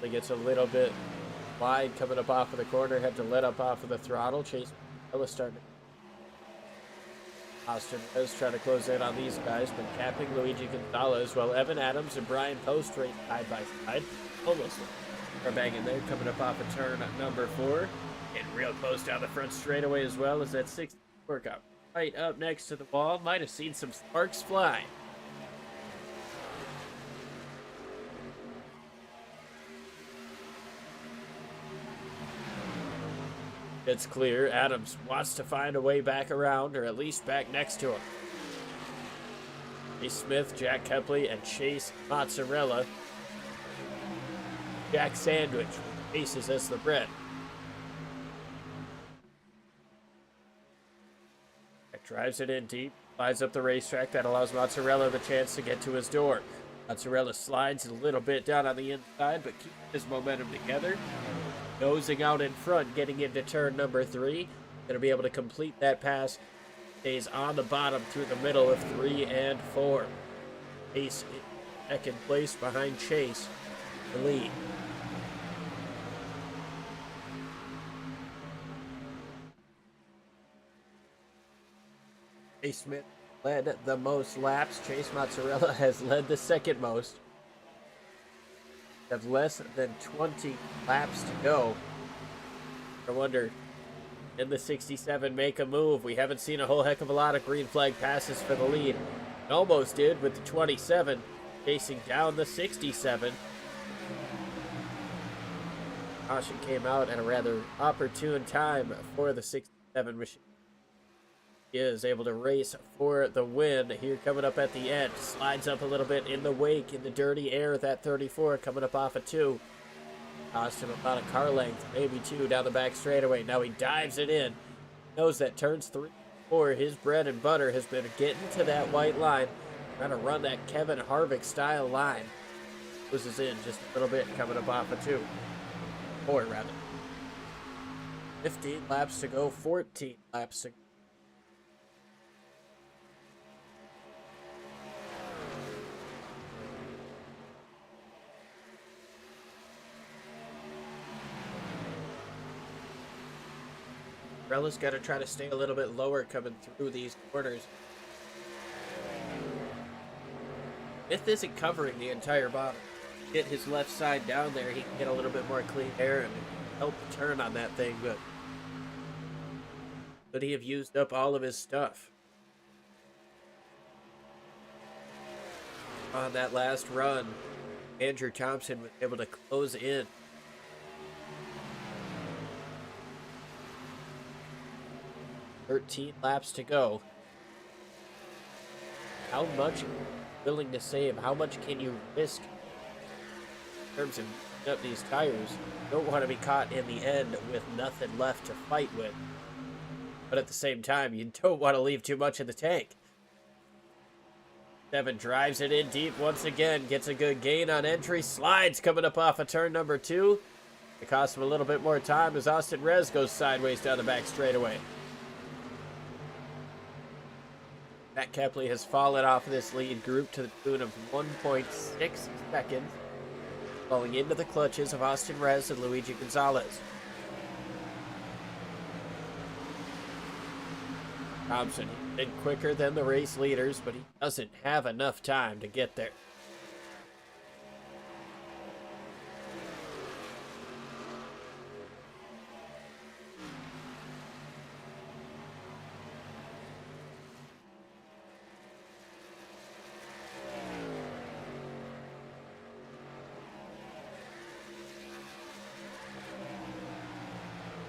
He gets a little bit wide coming up off of the corner. Had to let up off of the throttle. Chase was starting to. Austin is trying to close in on these guys, but capping Luigi Gonzalez, while Evan Adams and Brian Post race side by side. Almost are banging there, coming up off of turn number 4. And real close down the front straightaway as well as that 6th workout. Right up next to the wall. Might have seen some sparks fly. It's clear. Adams wants to find a way back around, or at least back next to him. Chase Smith, Jack Kepley, and Chase Mozzarella. Jack Sandwich with Chases as the bread. Jack drives it in deep, lines up the racetrack. That allows Mozzarella the chance to get to his door. Mozzarella slides a little bit down on the inside, but keeps his momentum together. Nosing out in front, getting into turn number 3. Going to be able to complete that pass. Stays on the bottom through the middle of 3 and 4. Chase in second place behind Chase, the lead. Chase Smith led the most laps. Chase Mozzarella has led the second most. Have less than 20 laps to go. I wonder, in the 67 make a move? We haven't seen a whole heck of a lot of green flag passes for the lead. It almost did with the 27 chasing down the 67. Caution came out at a rather opportune time for the 67 machine. He is able to race for the win here coming up at the end. Slides up a little bit in the wake, in the dirty air. That 34 coming up off a 2. Cost him about a car length, maybe 2 down the back straightaway. Now he dives it in. Knows that turns 3, 4. His bread and butter has been getting to that white line. Trying to run that Kevin Harvick style line. Loses in just a little bit coming up off a 2. 4 rather. 15 laps to go, 14 laps to go. Mozzarella got to try to stay a little bit lower coming through these corners. Smith isn't covering the entire bottom. Get his left side down there, he can get a little bit more clean air and help the turn on that thing, but could he have used up all of his stuff on that last run? Andrew Thompson was able to close in. $13 laps to go. How much willing to save? How much can you risk in terms of using up these tires? You don't want to be caught in the end with nothing left to fight with. But at the same time, you don't want to leave too much in the tank. 7 drives it in deep once again. Gets a good gain on entry. Slides coming up off of turn number 2. It costs him a little bit more time as Austin Rez goes sideways down the back straightaway. Matt Kepley has fallen off of this lead group to the tune of 1.6 seconds, falling into the clutches of Austin Rez and Luigi Gonzalez. Thompson did quicker than the race leaders, but he doesn't have enough time to get there.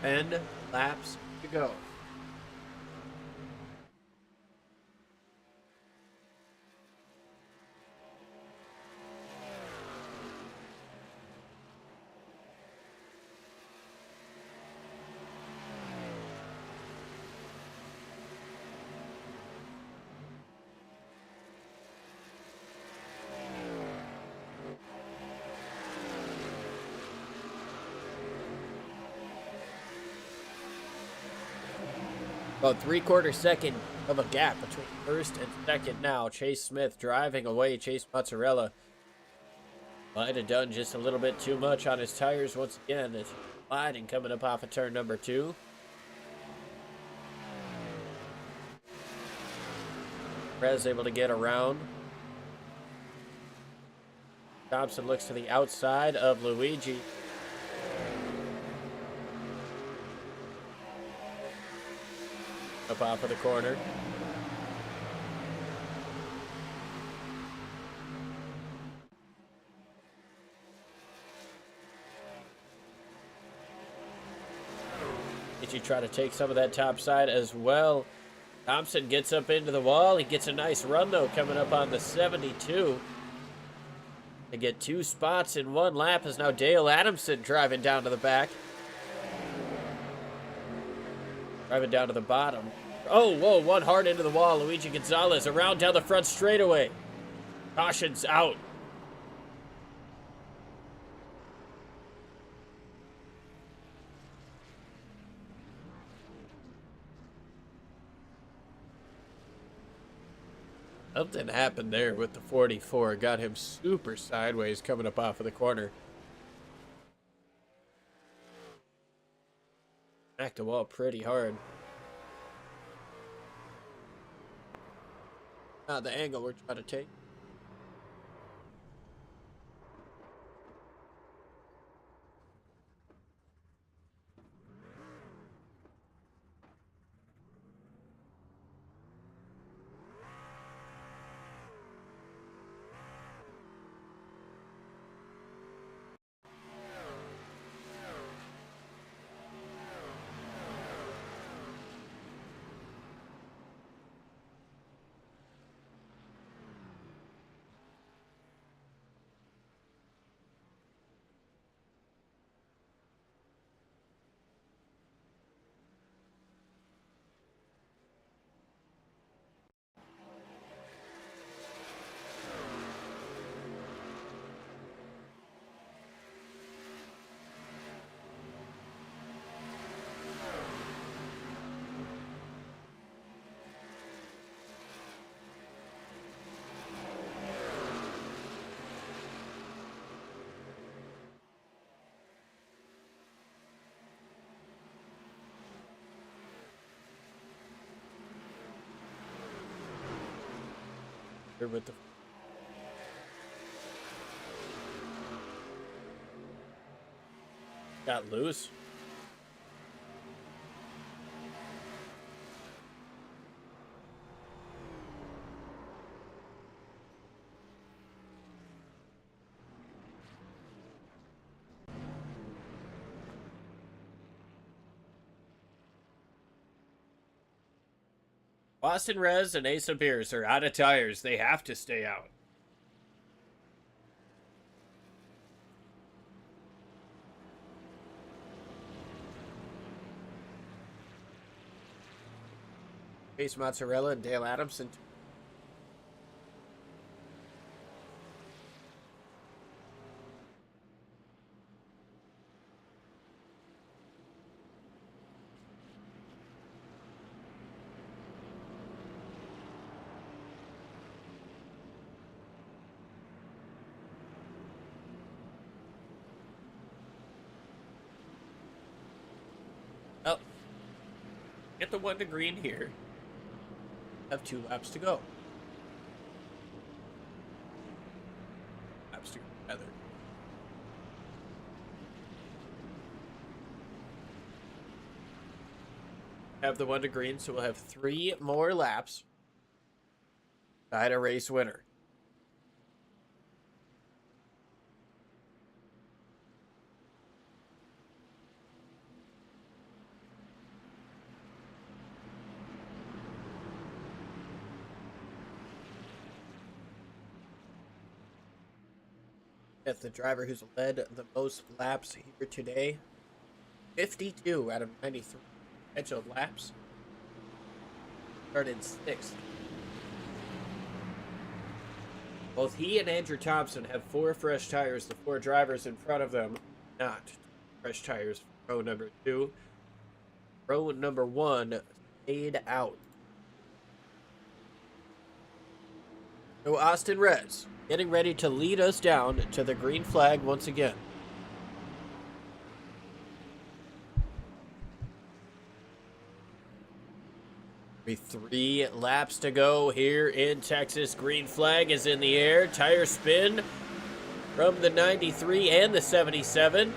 And laps to go. About 3/4 second of a gap between first and second now. Chase Smith driving away Chase Mozzarella. Might have done just a little bit too much on his tires once again. It's sliding coming up off of turn number 2. Rez able to get around. Thompson looks to the outside of Luigi. Up off of the corner. Did you try to take some of that top side as well? Thompson gets up into the wall. He gets a nice run, though, coming up on the 72. To get 2 spots in 1 lap is now Dale Adamson driving down to the back. Driving down to the bottom. Oh, whoa, 1 hard into the wall. Luigi Gonzalez around down the front straightaway. Caution's out. Something happened there with the 44. Got him super sideways coming up off of the corner. Smacked the wall pretty hard. Not the angle we're trying to take. With the got loose. Boston Res and Ace of Beers are out of tires. They have to stay out. Ace Mozzarella and Dale Adamson. Oh, get the 1 to green here. Have 2 laps to go. Laps to go together. Have the 1 to green, so we'll have 3 more laps. Find a race winner. At the driver who's led the most laps here today, 52 out of 93 scheduled laps. Started 6th. Both he and Andrew Thompson have 4 fresh tires. The 4 drivers in front of them, not fresh tires for row number 2. Row number 1 stayed out. So Austin Rez getting ready to lead us down to the green flag once again. Be 3 laps to go here in Texas. Green flag is in the air. Tire spin from the 93 and the 77.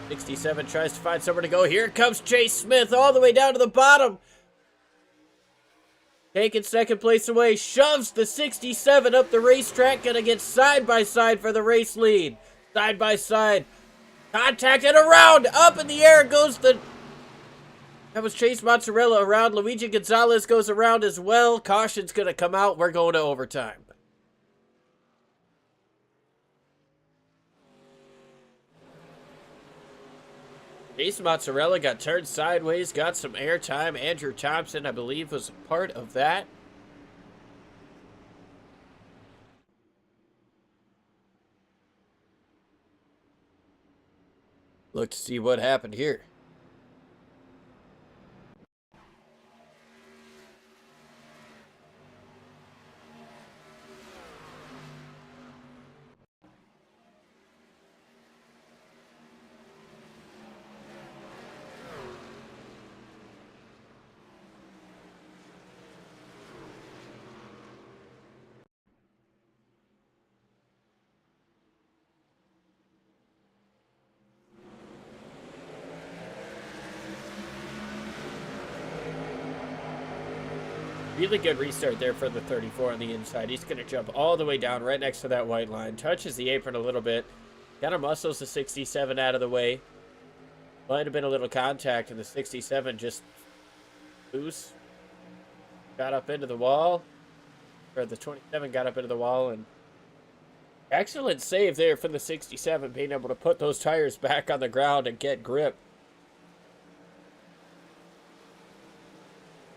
67 tries to find somewhere to go. Here comes Chase Smith all the way down to the bottom. Taking 2nd place away, shoves the 67 up the racetrack, gonna get side by side for the race lead. Side by side, contact and around, up in the air goes the That was Chase Mozzarella around. Luigi Gonzalez goes around as well. Caution's going to come out. We're going to overtime. Chase Mozzarella got turned sideways, got some airtime. Andrew Thompson, I believe, was a part of that. Look to see what happened here. Really good restart there for the 34 on the inside. He's going to jump all the way down right next to that white line. Touches the apron a little bit. Kind of muscles the 67 out of the way. Might have been a little contact, and the 67 just loose. Got up into the wall. Or the 27 got up into the wall, and excellent save there from the 67, being able to put those tires back on the ground and get grip.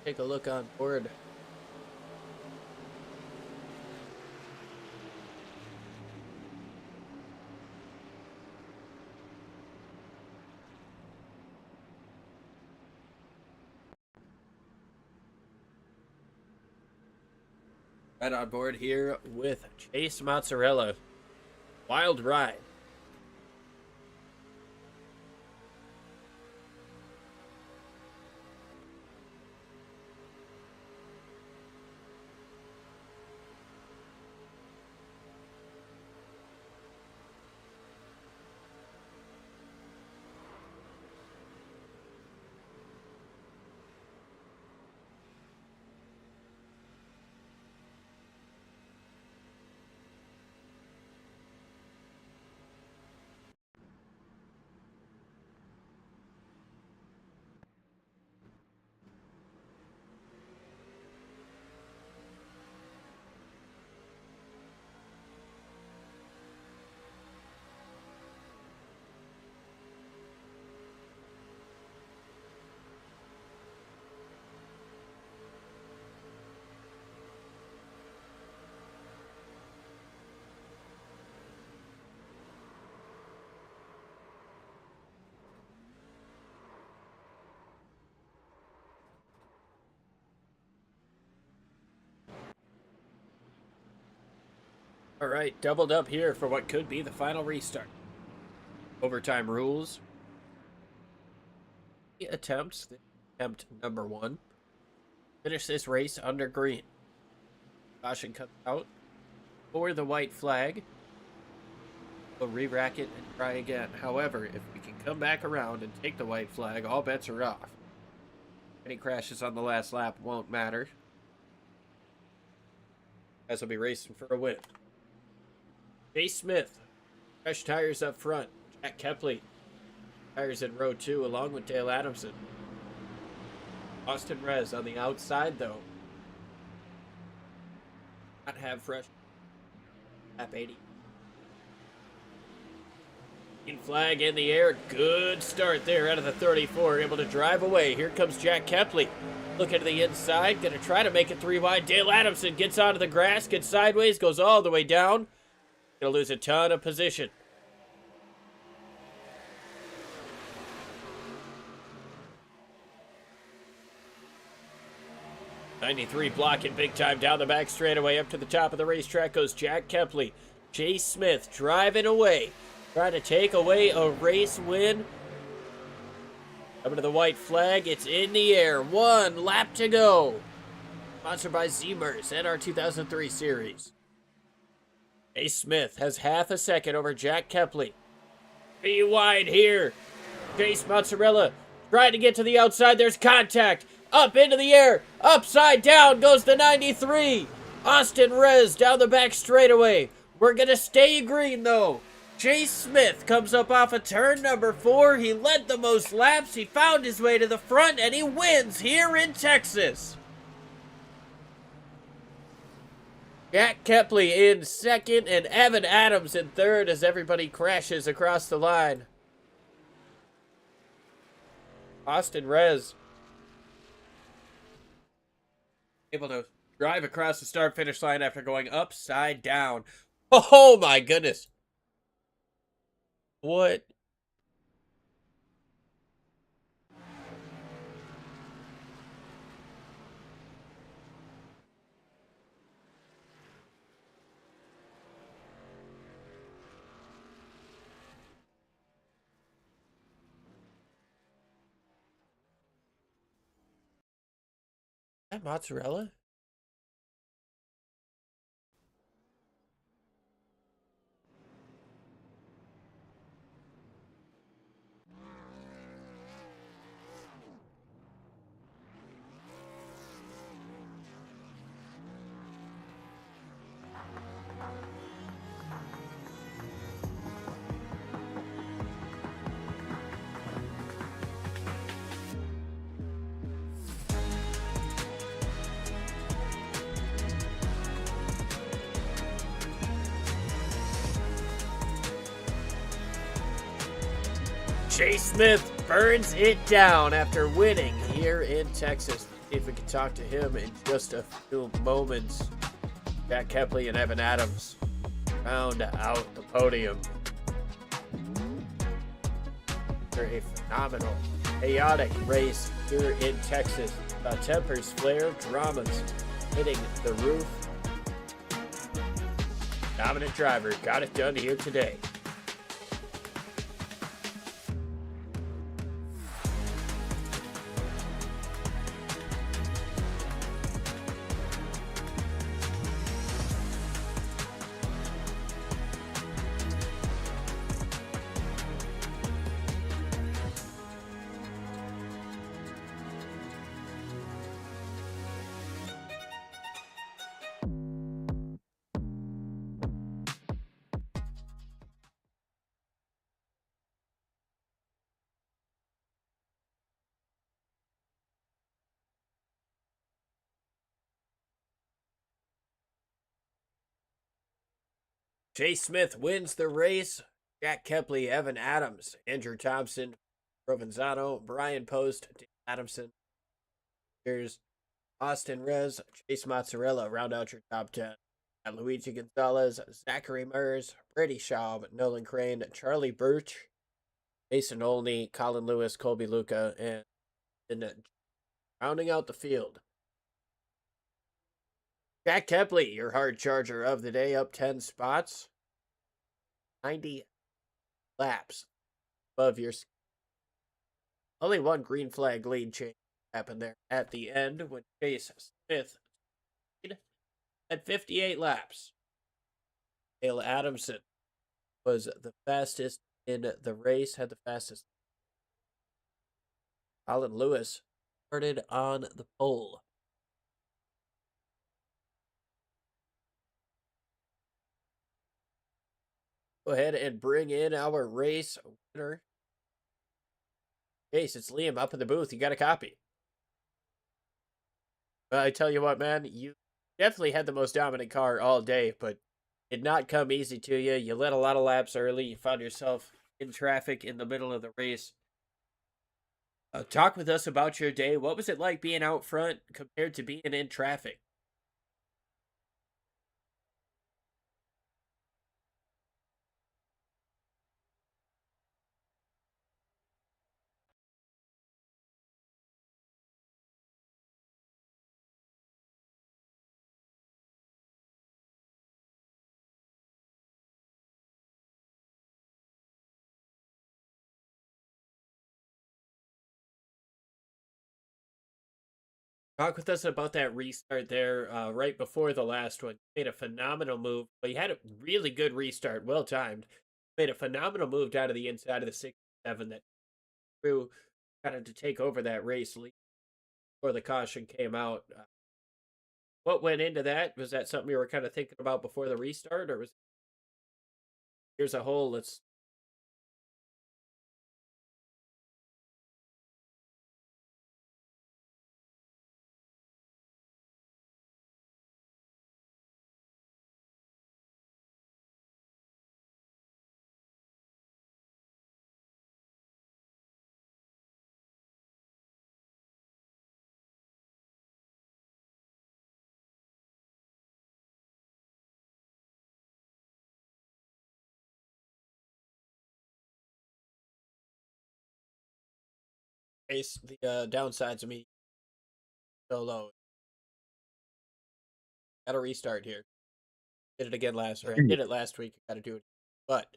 Take a look on board. Right on board here with Chase Mozzarella. Wild ride. All right, doubled up here for what could be the final restart. Overtime rules. Attempts. Attempt number 1. Finish this race under green. Caution comes out for the white flag. We'll re-rack it and try again. However, if we can come back around and take the white flag, all bets are off. Any crashes on the last lap won't matter, as we'll be racing for a win. Jay Smith, fresh tires up front. Jack Kepley, tires in row 2 along with Dale Adamson. Austin Rez on the outside, though. Not have fresh. Lap 80. Green flag in the air. Good start there out of the 34. Able to drive away. Here comes Jack Kepley. Looking to the inside. Going to try to make it 3 wide. Dale Adamson gets onto the grass. Gets sideways. Goes all the way down. Going to lose a ton of position. '93 blocking big time down the back straightaway. Up to the top of the racetrack goes Jack Kepley. Jay Smith driving away. Trying to take away a race win. Coming to the white flag. It's in the air. 1 lap to go. Sponsored by Zmers and our 2003 series. Jay Smith has half a second over Jack Kepley. 3 wide here. Chase Mozzarella trying to get to the outside. There's contact. Up into the air. Upside down goes the 93. Austin Rez down the back straightaway. We're going to stay green, though. Chase Smith comes up off of turn number 4. He led the most laps. He found his way to the front, and he wins here in Texas. Jack Kepley in second, and Evan Adams in third as everybody crashes across the line. Austin Rez able to drive across the start-finish line after going upside down. Oh my goodness. What? That mozzarella? Chase Smith burns it down after winning here in Texas. See if we can talk to him in just a few moments. Jack Kepley and Evan Adams round out the podium. After a phenomenal, chaotic race here in Texas. Tempers flare, dramas hitting the roof. Dominant driver got it done here today. Chase Smith wins the race. Jack Kepley, Evan Adams, Andrew Thompson, Provenzano, Brian Post, Dan Adamson. Here's Austin Rez, Chase Mozzarella round out your top 10. And Luigi Gonzalez, Zachary Mers, Brady Schaub, Nolan Crane, Charlie Birch, Mason Olney, Colin Lewis, Colby Luca, and rounding out the field. Jack Kepley, your hard charger of the day, up 10 spots. 90 laps above your... Only one green flag lead change happened there at the end when Chase Smith had 58 laps. Dale Adamson was the fastest in the race, had the fastest. Colin Lewis started on the pole. Go ahead and bring in our race winner. Chase, it's Liam up in the booth. You got a copy. I tell you what, man, you definitely had the most dominant car all day, but did not come easy to you. You led a lot of laps early. You found yourself in traffic in the middle of the race. Talk with us about your day. What was it like being out front compared to being in traffic? Talk with us about that restart there right before the last one. You made a phenomenal move. Well, you had a really good restart, well timed. Made a phenomenal move down to the inside of the 67 that threw kind of to take over that race before the caution came out. What went into that? Was that something you were kind of thinking about before the restart, or was Here's a hole. Let's. Ace, the downsides of me so low. Got to restart here. Did it again last, or I did it last week. Got to do it, but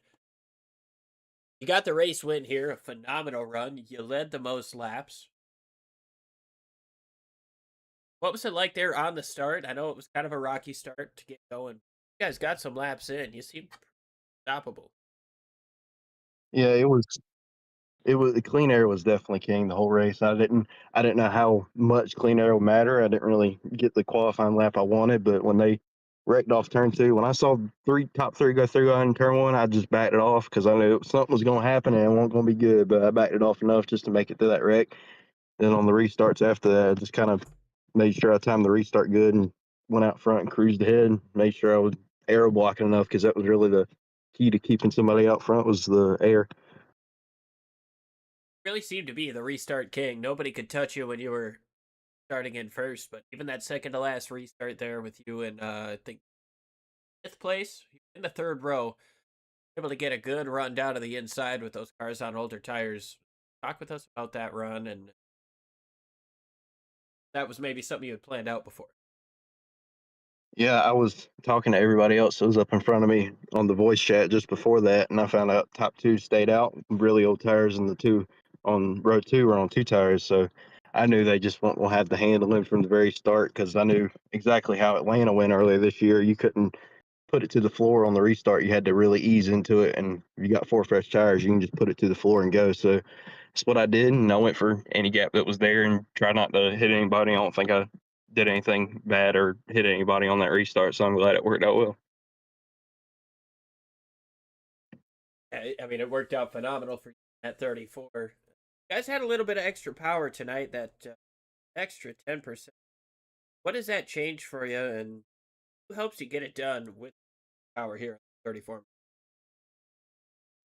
you got the race win here. A phenomenal run. You led the most laps. What was it like there on the start? I know it was kind of a rocky start to get going. You guys got some laps in. You seem unstoppable. Yeah, it was the clean air was definitely king the whole race. I didn't know how much clean air would matter. I didn't really get the qualifying lap I wanted, but when they wrecked off turn 2, when I saw top three go through on turn 1, I just backed it off because I knew something was going to happen and it wasn't going to be good. But I backed it off enough just to make it through that wreck. Then on the restarts after that, I just kind of made sure I timed the restart good and went out front and cruised ahead. Made sure I was aero blocking enough because that was really the key to keeping somebody out front was the air. Really seemed to be the restart king. Nobody could touch you when you were starting in first, but even that second to last restart there with you in I think 5th place in the 3rd row, able to get a good run down to the inside with those cars on older tires. Talk with us about that run, and that was maybe something you had planned out before. Yeah, I was talking to everybody else that was up in front of me on the voice chat just before that, and I found out top 2 stayed out, really old tires, and the 2 on row 2 were on 2 tires. So I knew they just won't have the handling from the very start because I knew exactly how Atlanta went earlier this year. You couldn't put it to the floor on the restart. You had to really ease into it, and if you got 4 fresh tires, you can just put it to the floor and go. So that's what I did, and I went for any gap that was there and try not to hit anybody. I don't think I did anything bad or hit anybody on that restart, so I'm glad it worked out well. I mean, it worked out phenomenal for you at 34. You guys had a little bit of extra power tonight, that extra 10%. What does that change for you, and who helps you get it done with power here at 34?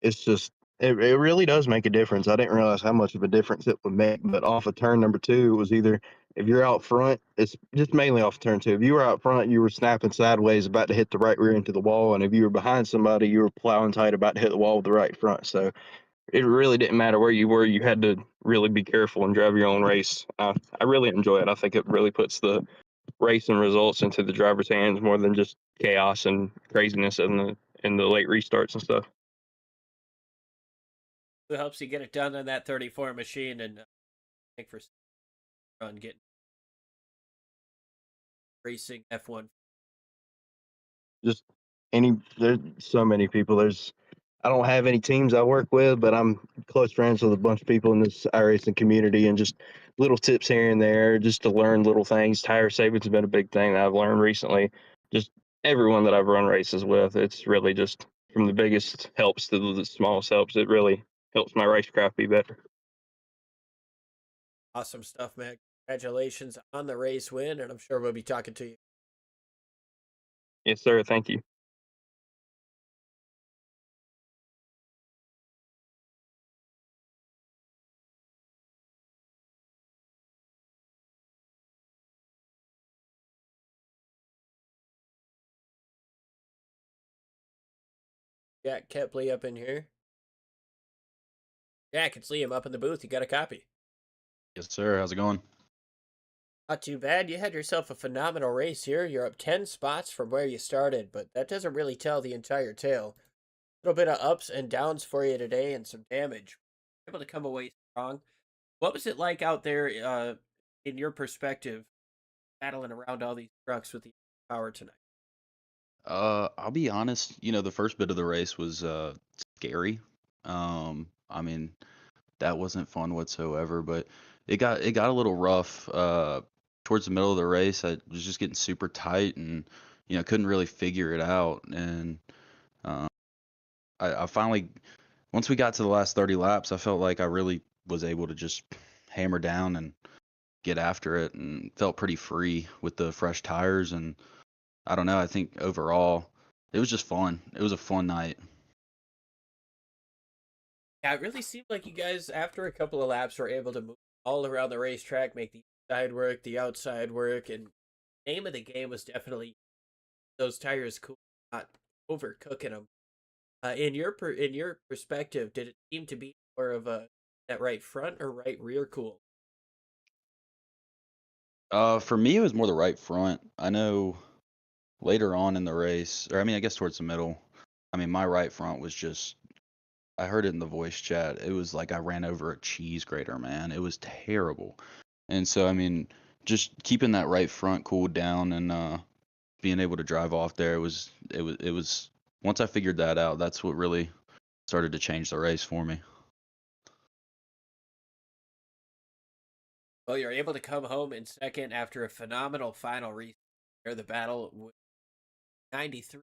It's just it really does make a difference. I didn't realize how much of a difference it would make, but off of turn number 2, it was either if you're out front, it's just mainly off turn 2. If you were out front, you were snapping sideways about to hit the right rear into the wall, and if you were behind somebody, you were plowing tight about to hit the wall with the right front. So it really didn't matter where you were. You had to really be careful and drive your own race. I really enjoy it. I think it really puts the race and results into the driver's hands more than just chaos and craziness in the late restarts and stuff. Who helps you get it done on that 34 machine, and thank for on getting racing F1? Just there's so many people. I don't have any teams I work with, but I'm close friends with a bunch of people in this iRacing community, and just little tips here and there just to learn little things. Tire savings has been a big thing that I've learned recently. Just everyone that I've run races with, it's really just from the biggest helps to the smallest helps. It really helps my racecraft be better. Awesome stuff, man. Congratulations on the race win, and I'm sure we'll be talking to you. Yes, sir. Thank you. Jack Kepley up in here. Jack, it's Liam up in the booth. You got a copy? Yes, sir. How's it going? Not too bad. You had yourself a phenomenal race here. You're up 10 spots from where you started, but that doesn't really tell the entire tale. A little bit of ups and downs for you today and some damage. Able to come away strong. What was it like out there, in your perspective, battling around all these trucks with the power tonight? I'll be honest, the first bit of the race was scary. I mean, that wasn't fun whatsoever, but it got a little rough towards the middle of the race. I was just getting super tight and couldn't really figure it out, and I finally, once we got to the last 30 laps, I felt like I really was able to just hammer down and get after it, and felt pretty free with the fresh tires. And I don't know, I think overall it was just fun. It was a fun night. Yeah, it really seemed like you guys, after a couple of laps, were able to move all around the racetrack, make the inside work, the outside work, and name of the game was definitely those tires cool, not overcooking them. In your perspective, did it seem to be more of a that right front or right rear cool? For me, it was more the right front. I know later on in the race, or I mean, I guess towards the middle, I mean, my right front was just, I heard it in the voice chat. It was like I ran over a cheese grater, man. It was terrible. And so, I mean, just keeping that right front cooled down and being able to drive off there was once I figured that out, that's what really started to change the race for me. Well, you're able to come home in second after a phenomenal final race. Where the battle with 93,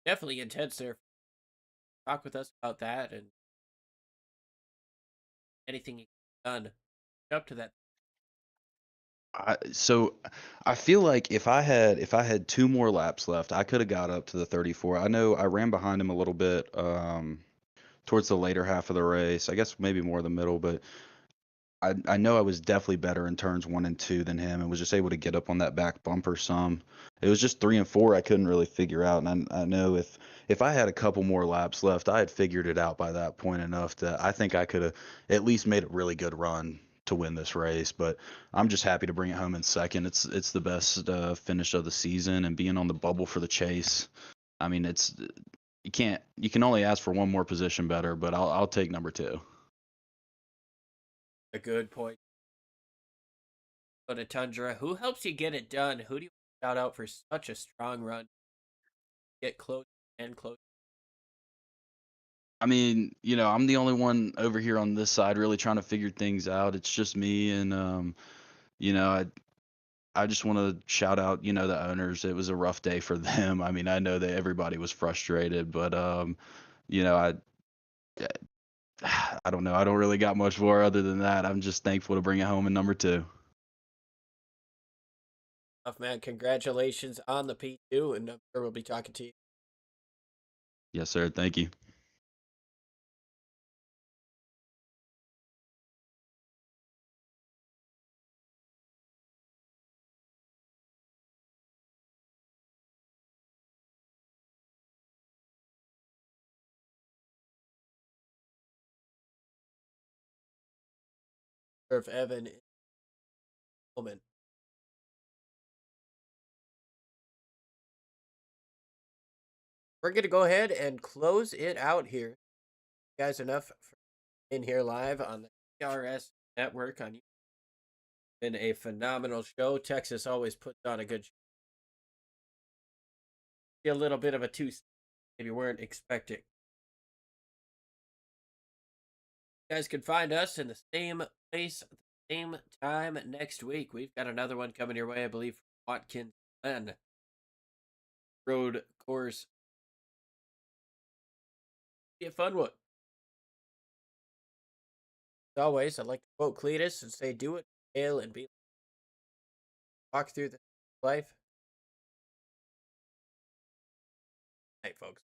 definitely intense there. Talk with us about that and anything you've done up to that. So I feel like if I had two more laps left, I could have got up to the 34. I know I ran behind him a little bit towards the later half of the race. I guess maybe more the middle, but I know I was definitely better in turns 1 and 2 than him, and was just able to get up on that back bumper some. It was just 3 and 4 I couldn't really figure out, and I know if I had a couple more laps left, I had figured it out by that point enough that I think I could have at least made a really good run to win this race. But I'm just happy to bring it home in second. It's the best finish of the season, and being on the bubble for the chase. I mean, you can only ask for one more position better, but I'll take number 2. A good point. Go to Tundra. Who helps you get it done? Who do you shout out for such a strong run? Get close and close. I mean, I'm the only one over here on this side really trying to figure things out. It's just me, and you know, I just want to shout out, the owners. It was a rough day for them. I mean, I know that everybody was frustrated, but you know, I I don't know. I don't really got much more other than that. I'm just thankful to bring it home in number 2. Tough man, congratulations on the P2, and I'm sure we'll be talking to you. Yes, sir. Thank you. Of Evan Illman. We're gonna go ahead and close it out here. Guys, enough for in here live on the DRS network on YouTube. Been a phenomenal show. Texas always puts on a good show. A little bit of a two maybe weren't expecting. You guys can find us in the same place, same time next week. We've got another one coming your way, I believe, from Watkins Glen Road Course. Be a fun one. As always, I'd like to quote Cletus and say, do it, fail, and be. Walk through the life. Hey, folks.